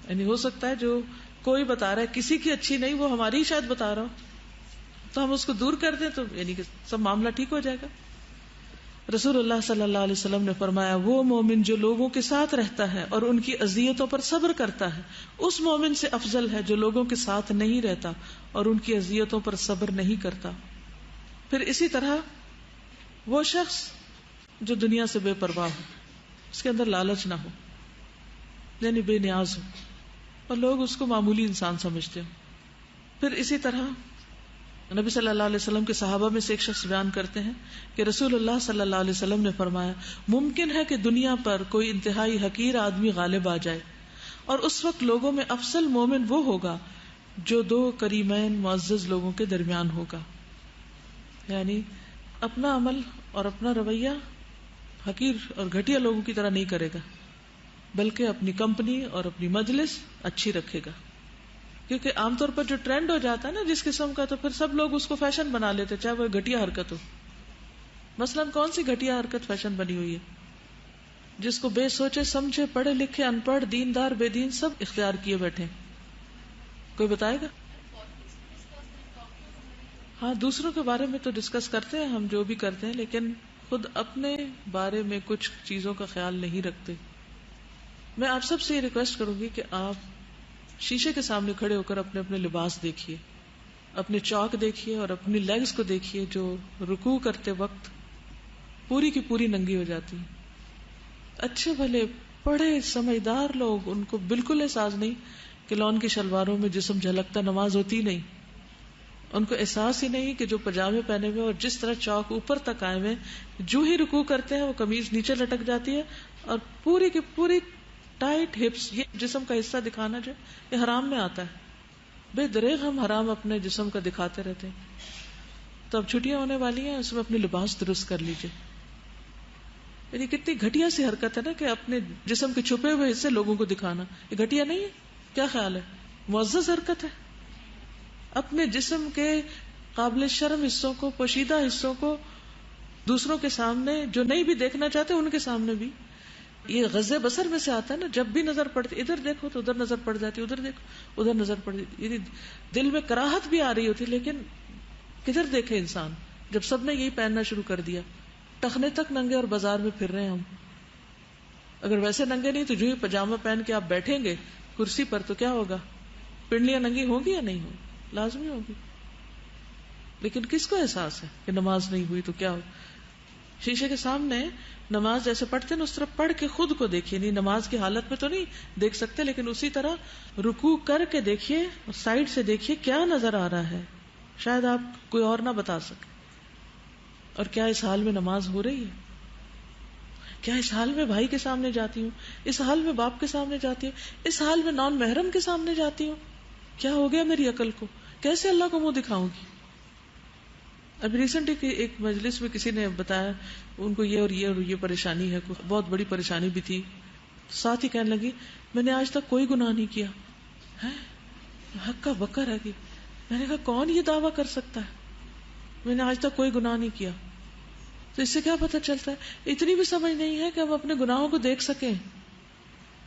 یعنی ہو سکتا ہے جو کوئی بتا رہا ہے کسی کی اچھی نہیں، وہ ہماری شاید بتا رہا ہو، تو ہم اس کو دور کر دیں تو یعنی کہ سب معاملہ ٹھیک ہو جائے گا. رسول اللہ صلی اللہ علیہ وسلم نے فرمایا وہ مومن جو لوگوں کے ساتھ رہتا ہے اور ان کی اذیتوں پر صبر کرتا ہے اس مومن سے افضل ہے جو لوگوں کے ساتھ نہیں رہتا اور ان کی اذیتوں پر صبر نہیں کرتا. پھر اسی طرح وہ شخص جو دنیا سے بے پرواہ ہو، اس کے اندر لالچ نہ ہو، یعنی بے نیاز ہو اور لوگ اس کو معمولی انسان سمجھتے ہو. پھر اسی طرح نبی صلی اللہ علیہ وسلم کے صحابہ میں سے ایک شخص بیان کرتے ہیں کہ رسول اللہ صلی اللہ علیہ وسلم نے فرمایا ممکن ہے کہ دنیا پر کوئی انتہائی حقیر آدمی غالب آ جائے اور اس وقت لوگوں میں افضل مومن وہ ہوگا جو دو کریمین معزز لوگوں کے درمیان ہوگا. یعنی اپنا عمل اور اپنا رویہ حقیر اور گھٹیا لوگوں کی طرح نہیں کرے گا، بلکہ اپنی کمپنی اور اپنی مجلس اچھی رکھے گا. کیونکہ عام طور پر جو ٹرینڈ ہو جاتا ہے نا جس قسم کا، تو پھر سب لوگ اس کو فیشن بنا لیتے چاہے وہ گھٹیا حرکت ہو. مثلاً کون سی گھٹیا حرکت فیشن بنی ہوئی ہے جس کو بے سوچے سمجھے پڑھے لکھے ان پڑھ دیندار بے دین سب اختیار کیے بیٹھے؟ کوئی بتائے گا؟ ہاں، دوسروں کے بارے میں تو ڈسکس کرتے ہیں ہم جو بھی کرتے ہیں، لیکن خود اپنے بارے میں کچھ چیزوں کا خیال نہیں رکھتے. میں آپ سب سے یہ ریکویسٹ کروں گی کہ آپ شیشے کے سامنے کھڑے ہو کر اپنے اپنے لباس دیکھیے، اپنے چاک دیکھیے اور اپنی لیگز کو دیکھیے جو رکوع کرتے وقت پوری کی پوری ننگی ہو جاتی. اچھے بھلے پڑھے سمجھدار لوگ، ان کو بالکل احساس نہیں کہ لون کی شلواروں میں جسم جھلکتا نماز ہوتی نہیں. ان کو احساس ہی نہیں کہ جو پجامے پہنے ہوئے اور جس طرح چاک اوپر تک آئے ہوئے جو ہی رکوع کرتے ہیں وہ قمیض نیچے لٹک جاتی ہے اور پوری کی پوری ٹائٹ ہپس. یہ جسم کا حصہ دکھانا جو یہ حرام میں آتا ہے. بے دریغ ہم حرام اپنے جسم کا دکھاتے رہتے ہیں. تو اب چھٹیاں ہونے والی ہیں، اس میں اپنے لباس درست کر لیجئے. یعنی کتنی گھٹیا سی حرکت ہے نا کہ اپنے جسم کے چھپے ہوئے حصے لوگوں کو دکھانا. یہ گھٹیا نہیں ہے؟ کیا خیال ہے؟ معزز حرکت ہے. اپنے جسم کے قابل شرم حصوں کو، پوشیدہ حصوں کو دوسروں کے سامنے، جو نہیں بھی دیکھنا چاہتے ان کے سامنے بھی. یہ غض بصر میں سے آتا ہے نا، جب بھی نظر پڑتی ادھر دیکھو تو ادھر نظر پڑ جاتی، ادھر دیکھو ادھر نظر پڑ جاتی. یعنی دل میں کراہت بھی آ رہی ہوتی لیکن کدھر دیکھے انسان جب سب نے یہی پہننا شروع کر دیا. ٹخنے تک ننگے اور بازار میں پھر رہے ہیں ہم. اگر ویسے ننگے نہیں تو جو ہی پجامہ پہن کے آپ بیٹھیں گے کرسی پر تو کیا ہوگا؟ پنڈلیاں ننگی ہوگی یا نہیں ہوگی؟ لازمی ہوگی. لیکن کس کو احساس ہے کہ نماز نہیں ہوئی تو کیا ہو؟ شیشے کے سامنے نماز جیسے پڑھتے ہیں اس طرح پڑھ کے خود کو دیکھیے. نہیں نماز کی حالت میں تو نہیں دیکھ سکتے لیکن اسی طرح رکوع کر کے دیکھیے، سائڈ سے دیکھیے کیا نظر آ رہا ہے. شاید آپ کوئی اور نہ بتا سکے. اور کیا اس حال میں نماز ہو رہی ہے؟ کیا اس حال میں بھائی کے سامنے جاتی ہوں، اس حال میں باپ کے سامنے جاتی ہوں، اس حال میں نان محرم کے سامنے جاتی ہوں؟ کیا ہو گیا میری عقل کو؟ کیسے اللہ کو منہ دکھاؤں گی؟ اب ریسنٹلی کی ایک مجلس میں کسی نے بتایا ان کو یہ اور یہ اور یہ پریشانی ہے، بہت بڑی پریشانی بھی تھی. ساتھ ہی کہنے لگی میں نے آج تک کوئی گناہ نہیں کیا. ہے حق کا بکر ہے کہ میں نے کہا کون یہ دعویٰ کر سکتا ہے میں نے آج تک کوئی گناہ نہیں کیا؟ تو اس سے کیا پتہ چلتا ہے؟ اتنی بھی سمجھ نہیں ہے کہ ہم اپنے گناہوں کو دیکھ سکیں.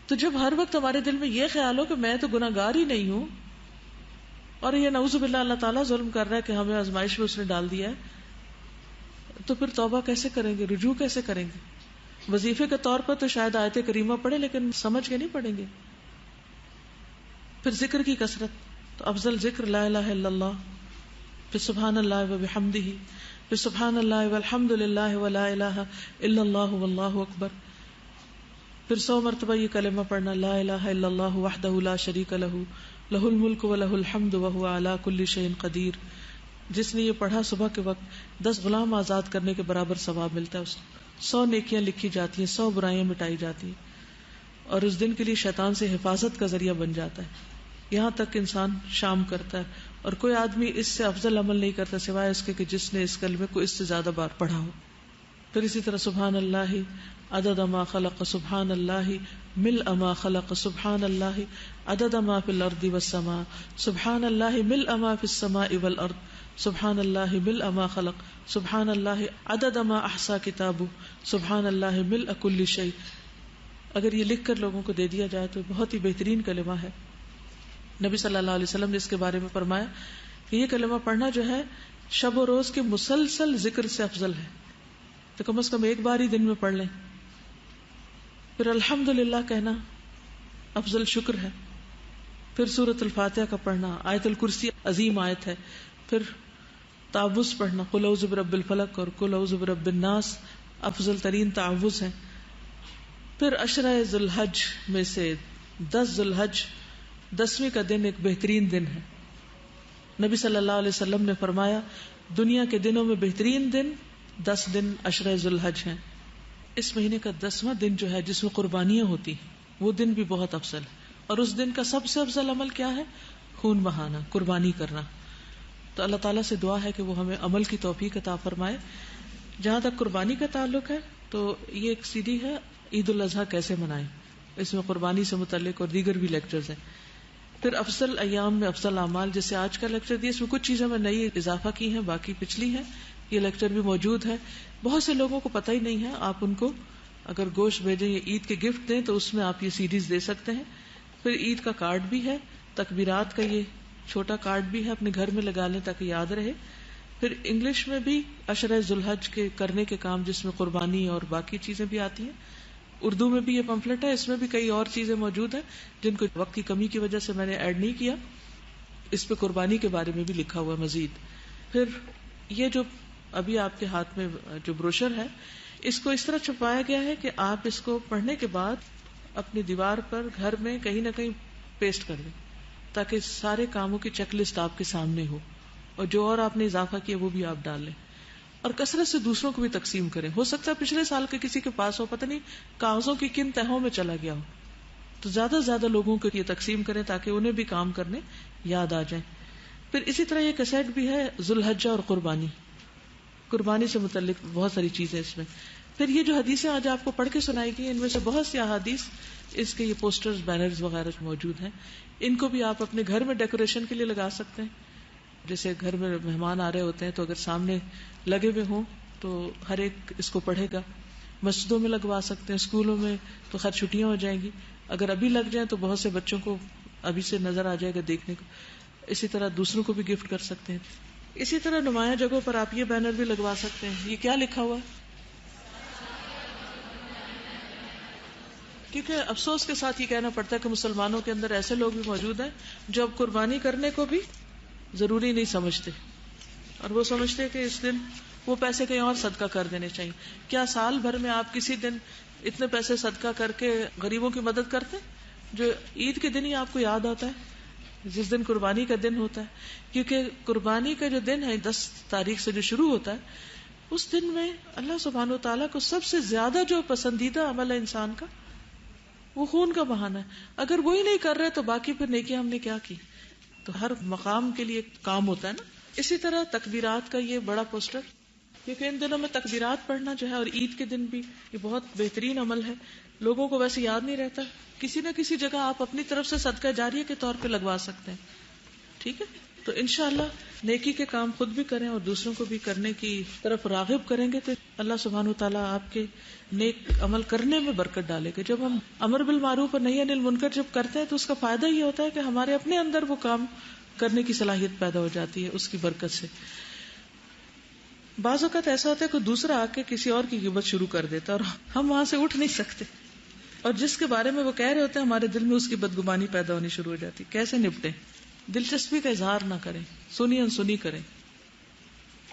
تو جب ہر وقت ہمارے دل میں یہ خیال ہو کہ میں تو گناہ گار ہی نہیں ہوں، اور یہ نعوذ باللہ اللہ تعالیٰ ظلم کر رہا ہے کہ ہمیں آزمائش میں اس نے ڈال دیا ہے، تو پھر توبہ کیسے کریں گے، رجوع کیسے کریں گے؟ وظیفے کے طور پر تو شاید آیت کریمہ پڑھیں لیکن سمجھ کے نہیں پڑھیں گے. پھر ذکر کی کثرت، تو افضل ذکر لا الہ الا اللہ، پھر سبحان اللہ و بحمدہ، پھر سبحان اللہ والحمد للہ ولا الہ الا اللہ واللہ اکبر. پھر 100 مرتبہ یہ کلمہ پڑھنا لا الہ الا اللہ وحدہ لا شریک لہ لہ الملک و لہ الحمد وہو علی کل شیء قدیر. جس نے یہ پڑھا صبح کے وقت 10 غلام آزاد کرنے کے برابر ثواب ملتا ہے. اس 100 نیکیاں لکھی جاتی ہیں، 100 برائیاں مٹائی جاتی ہیں، اور اس دن کے لیے شیطان سے حفاظت کا ذریعہ بن جاتا ہے. یہاں تک انسان شام کرتا ہے اور کوئی آدمی اس سے افضل عمل نہیں کرتا سوائے اس کے کہ جس نے اس کلمے کو اس سے زیادہ بار پڑھا ہو. پھر اسی طرح سبحان اللہ عدد ما خلق، سبحان اللہ ملء ما خلق، سبحان اللہ عدد ما فی الارض والسماء، سبحان اللہ ملء ما فی السماء والارض، سبحان اللہ ملء ما خلق، سبحان اللہ عدد ما احصى کتابہ، سبحان اللہ ملء کل شیء. اگر یہ لکھ کر لوگوں کو دے دیا جائے تو بہت ہی بہترین کلمہ ہے. نبی صلی اللہ علیہ وسلم نے اس کے بارے میں فرمایا کہ یہ کلمہ پڑھنا جو ہے شب و روز کے مسلسل ذکر سے افضل ہے، تو کم از کم ایک بار ہی دن میں پڑھ لیں. پھر الحمدللہ کہنا افضل شکر ہے. پھر سورۃ الفاتحہ کا پڑھنا، آیت الکرسی عظیم آیت ہے. پھر تعوذ پڑھنا، قل اعوذ برب الفلق اور قل اعوذ برب الناس افضل ترین تعوذ ہیں. پھر عشرہ ذی الحج میں سے 10 ذی الحج 10ویں کا دن ایک بہترین دن ہے. نبی صلی اللہ علیہ وسلم نے فرمایا دنیا کے دنوں میں بہترین دن 10 دن عشرہ ذی الحج ہیں. اس مہینے کا 10واں دن جو ہے جس میں قربانیاں ہوتی وہ دن بھی بہت افضل ہے. اور اس دن کا سب سے افضل عمل کیا ہے؟ خون بہانا، قربانی کرنا. تو اللہ تعالیٰ سے دعا ہے کہ وہ ہمیں عمل کی توفیق عطا فرمائے. جہاں تک قربانی کا تعلق ہے تو یہ ایک CD ہے عید الاضحیٰ کیسے منائیں، اس میں قربانی سے متعلق اور دیگر بھی لیکچرز ہیں. پھر افضل ایام میں افضل اعمال، جیسے آج کا لیکچر دیا اس میں کچھ چیزیں میں نئی اضافہ کی ہیں، باقی پچھلی ہیں. یہ لیکچر بھی موجود ہے. بہت سے لوگوں کو پتہ ہی نہیں ہے، آپ ان کو اگر گوشت بھیجیں یا عید کے گفٹ دیں تو اس میں آپ یہ سیریز دے سکتے ہیں. پھر عید کا کارڈ بھی ہے، تکبیرات کا یہ چھوٹا کارڈ بھی ہے، اپنے گھر میں لگا لیں تاکہ یاد رہے. پھر انگلش میں بھی عشرہ ذی الحج کے کرنے کے کام جس میں قربانی اور باقی چیزیں بھی آتی ہیں. اردو میں بھی یہ پمفلٹ ہے، اس میں بھی کئی اور چیزیں موجود ہیں جن کو وقت کی کمی کی وجہ سے میں نے ایڈ نہیں کیا. اس پہ قربانی کے بارے میں بھی لکھا ہوا مزید. پھر یہ جو ابھی آپ کے ہاتھ میں جو بروشر ہے اس کو اس طرح چھپایا گیا ہے کہ آپ اس کو پڑھنے کے بعد اپنی دیوار پر گھر میں کہیں نہ کہیں پیسٹ کر دیں تاکہ سارے کاموں کی چیک لسٹ آپ کے سامنے ہو، اور جو اور آپ نے اضافہ کیا وہ بھی آپ ڈال لیں. اور کثرت سے دوسروں کو بھی تقسیم کریں. ہو سکتا ہے پچھلے سال کے کسی کے پاس ہو، پتہ نہیں کاغذوں کی کن تہوں میں چلا گیا ہو، تو زیادہ سے زیادہ لوگوں کو یہ تقسیم کریں تاکہ انہیں بھی کام کرنے یاد آ جائیں. پھر اسی طرح یہ کیسٹ بھی ہے ذو الحجہ اور قربانی سے متعلق بہت ساری چیزیں اس میں. پھر یہ جو حدیثیں آج آپ کو پڑھ کے سنائی گئی ان میں سے بہت سی احادیث اس کے یہ پوسٹرز بینرز وغیرہ موجود ہیں. ان کو بھی آپ اپنے گھر میں ڈیکوریشن کے لیے لگا سکتے ہیں. جیسے گھر میں مہمان آ رہے ہوتے ہیں تو اگر سامنے لگے ہوئے ہوں تو ہر ایک اس کو پڑھے گا. مسجدوں میں لگوا سکتے ہیں، اسکولوں میں تو خیر چھٹیاں ہو جائیں گی، اگر ابھی لگ جائیں تو بہت سے بچوں کو ابھی سے نظر آ جائے گا دیکھنے کو. اسی طرح دوسروں کو بھی گفٹ کر سکتے ہیں. اسی طرح نمایاں جگہوں پر آپ یہ بینر بھی لگوا سکتے ہیں. یہ کیا لکھا ہوا ہے؟ کیونکہ افسوس کے ساتھ یہ کہنا پڑتا ہے کہ مسلمانوں کے اندر ایسے لوگ بھی موجود ہیں جو اب قربانی کرنے کو بھی ضروری نہیں سمجھتے، اور وہ سمجھتے کہ اس دن وہ پیسے کہیں اور صدقہ کر دینے چاہیے. کیا سال بھر میں آپ کسی دن اتنے پیسے صدقہ کر کے غریبوں کی مدد کرتے جو عید کے دن ہی آپ کو یاد آتا ہے، جس دن قربانی کا دن ہوتا ہے؟ کیونکہ قربانی کا جو دن ہے 10 تاریخ سے جو شروع ہوتا ہے اس دن میں اللہ سبحانہ وتعالیٰ کو سب سے زیادہ جو پسندیدہ عمل ہے انسان کا وہ خون کا بہانا ہے. اگر وہی نہیں کر رہے تو باقی پھر نیکیاں ہم نے کیا کی؟ تو ہر مقام کے لیے کام ہوتا ہے نا. اسی طرح تکبیرات کا یہ بڑا پوسٹر، کیونکہ ان دنوں میں تکبیرات پڑھنا جو ہے اور عید کے دن بھی یہ بہت بہترین عمل ہے. لوگوں کو ویسے یاد نہیں رہتا، کسی نہ کسی جگہ آپ اپنی طرف سے صدقہ جاریہ کے طور پہ لگوا سکتے ہیں. ٹھیک ہے، تو انشاءاللہ نیکی کے کام خود بھی کریں اور دوسروں کو بھی کرنے کی طرف راغب کریں گے تو اللہ سبحانہ وتعالیٰ آپ کے نیک عمل کرنے میں برکت ڈالے گا. جب ہم امر بالمعروف اور نہی عن المنکر جب کرتے ہیں تو اس کا فائدہ یہ ہوتا ہے کہ ہمارے اپنے اندر وہ کام کرنے کی صلاحیت پیدا ہو جاتی ہے اس کی برکت سے. بعض اوقات ایسا ہوتا ہے کہ دوسرا آ کے کسی اور کی غیبت شروع کر دیتا ہے اور ہم وہاں سے اٹھ نہیں سکتے، اور جس کے بارے میں وہ کہہ رہے ہوتے ہیں ہمارے دل میں اس کی بدگمانی پیدا ہونی شروع ہو جاتی. کیسے نپٹیں؟ دلچسپی کا اظہار نہ کریں، سنی انسنی کریں.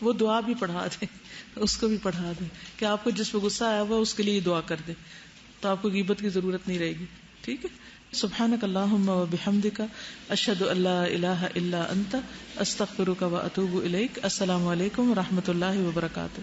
وہ دعا بھی پڑھا دیں، اس کو بھی پڑھا دیں کہ آپ کو جس پہ غصہ آیا ہوا اس کے لیے دعا کر دیں، تو آپ کو غیبت کی ضرورت نہیں رہے گی. ٹھیک ہے. سبحانک اللہم و بحمدک، اشہد ان لا الہ الا انت، استغفرک و اتوب الیک. السلام علیکم و رحمۃ اللہ وبرکاتہ.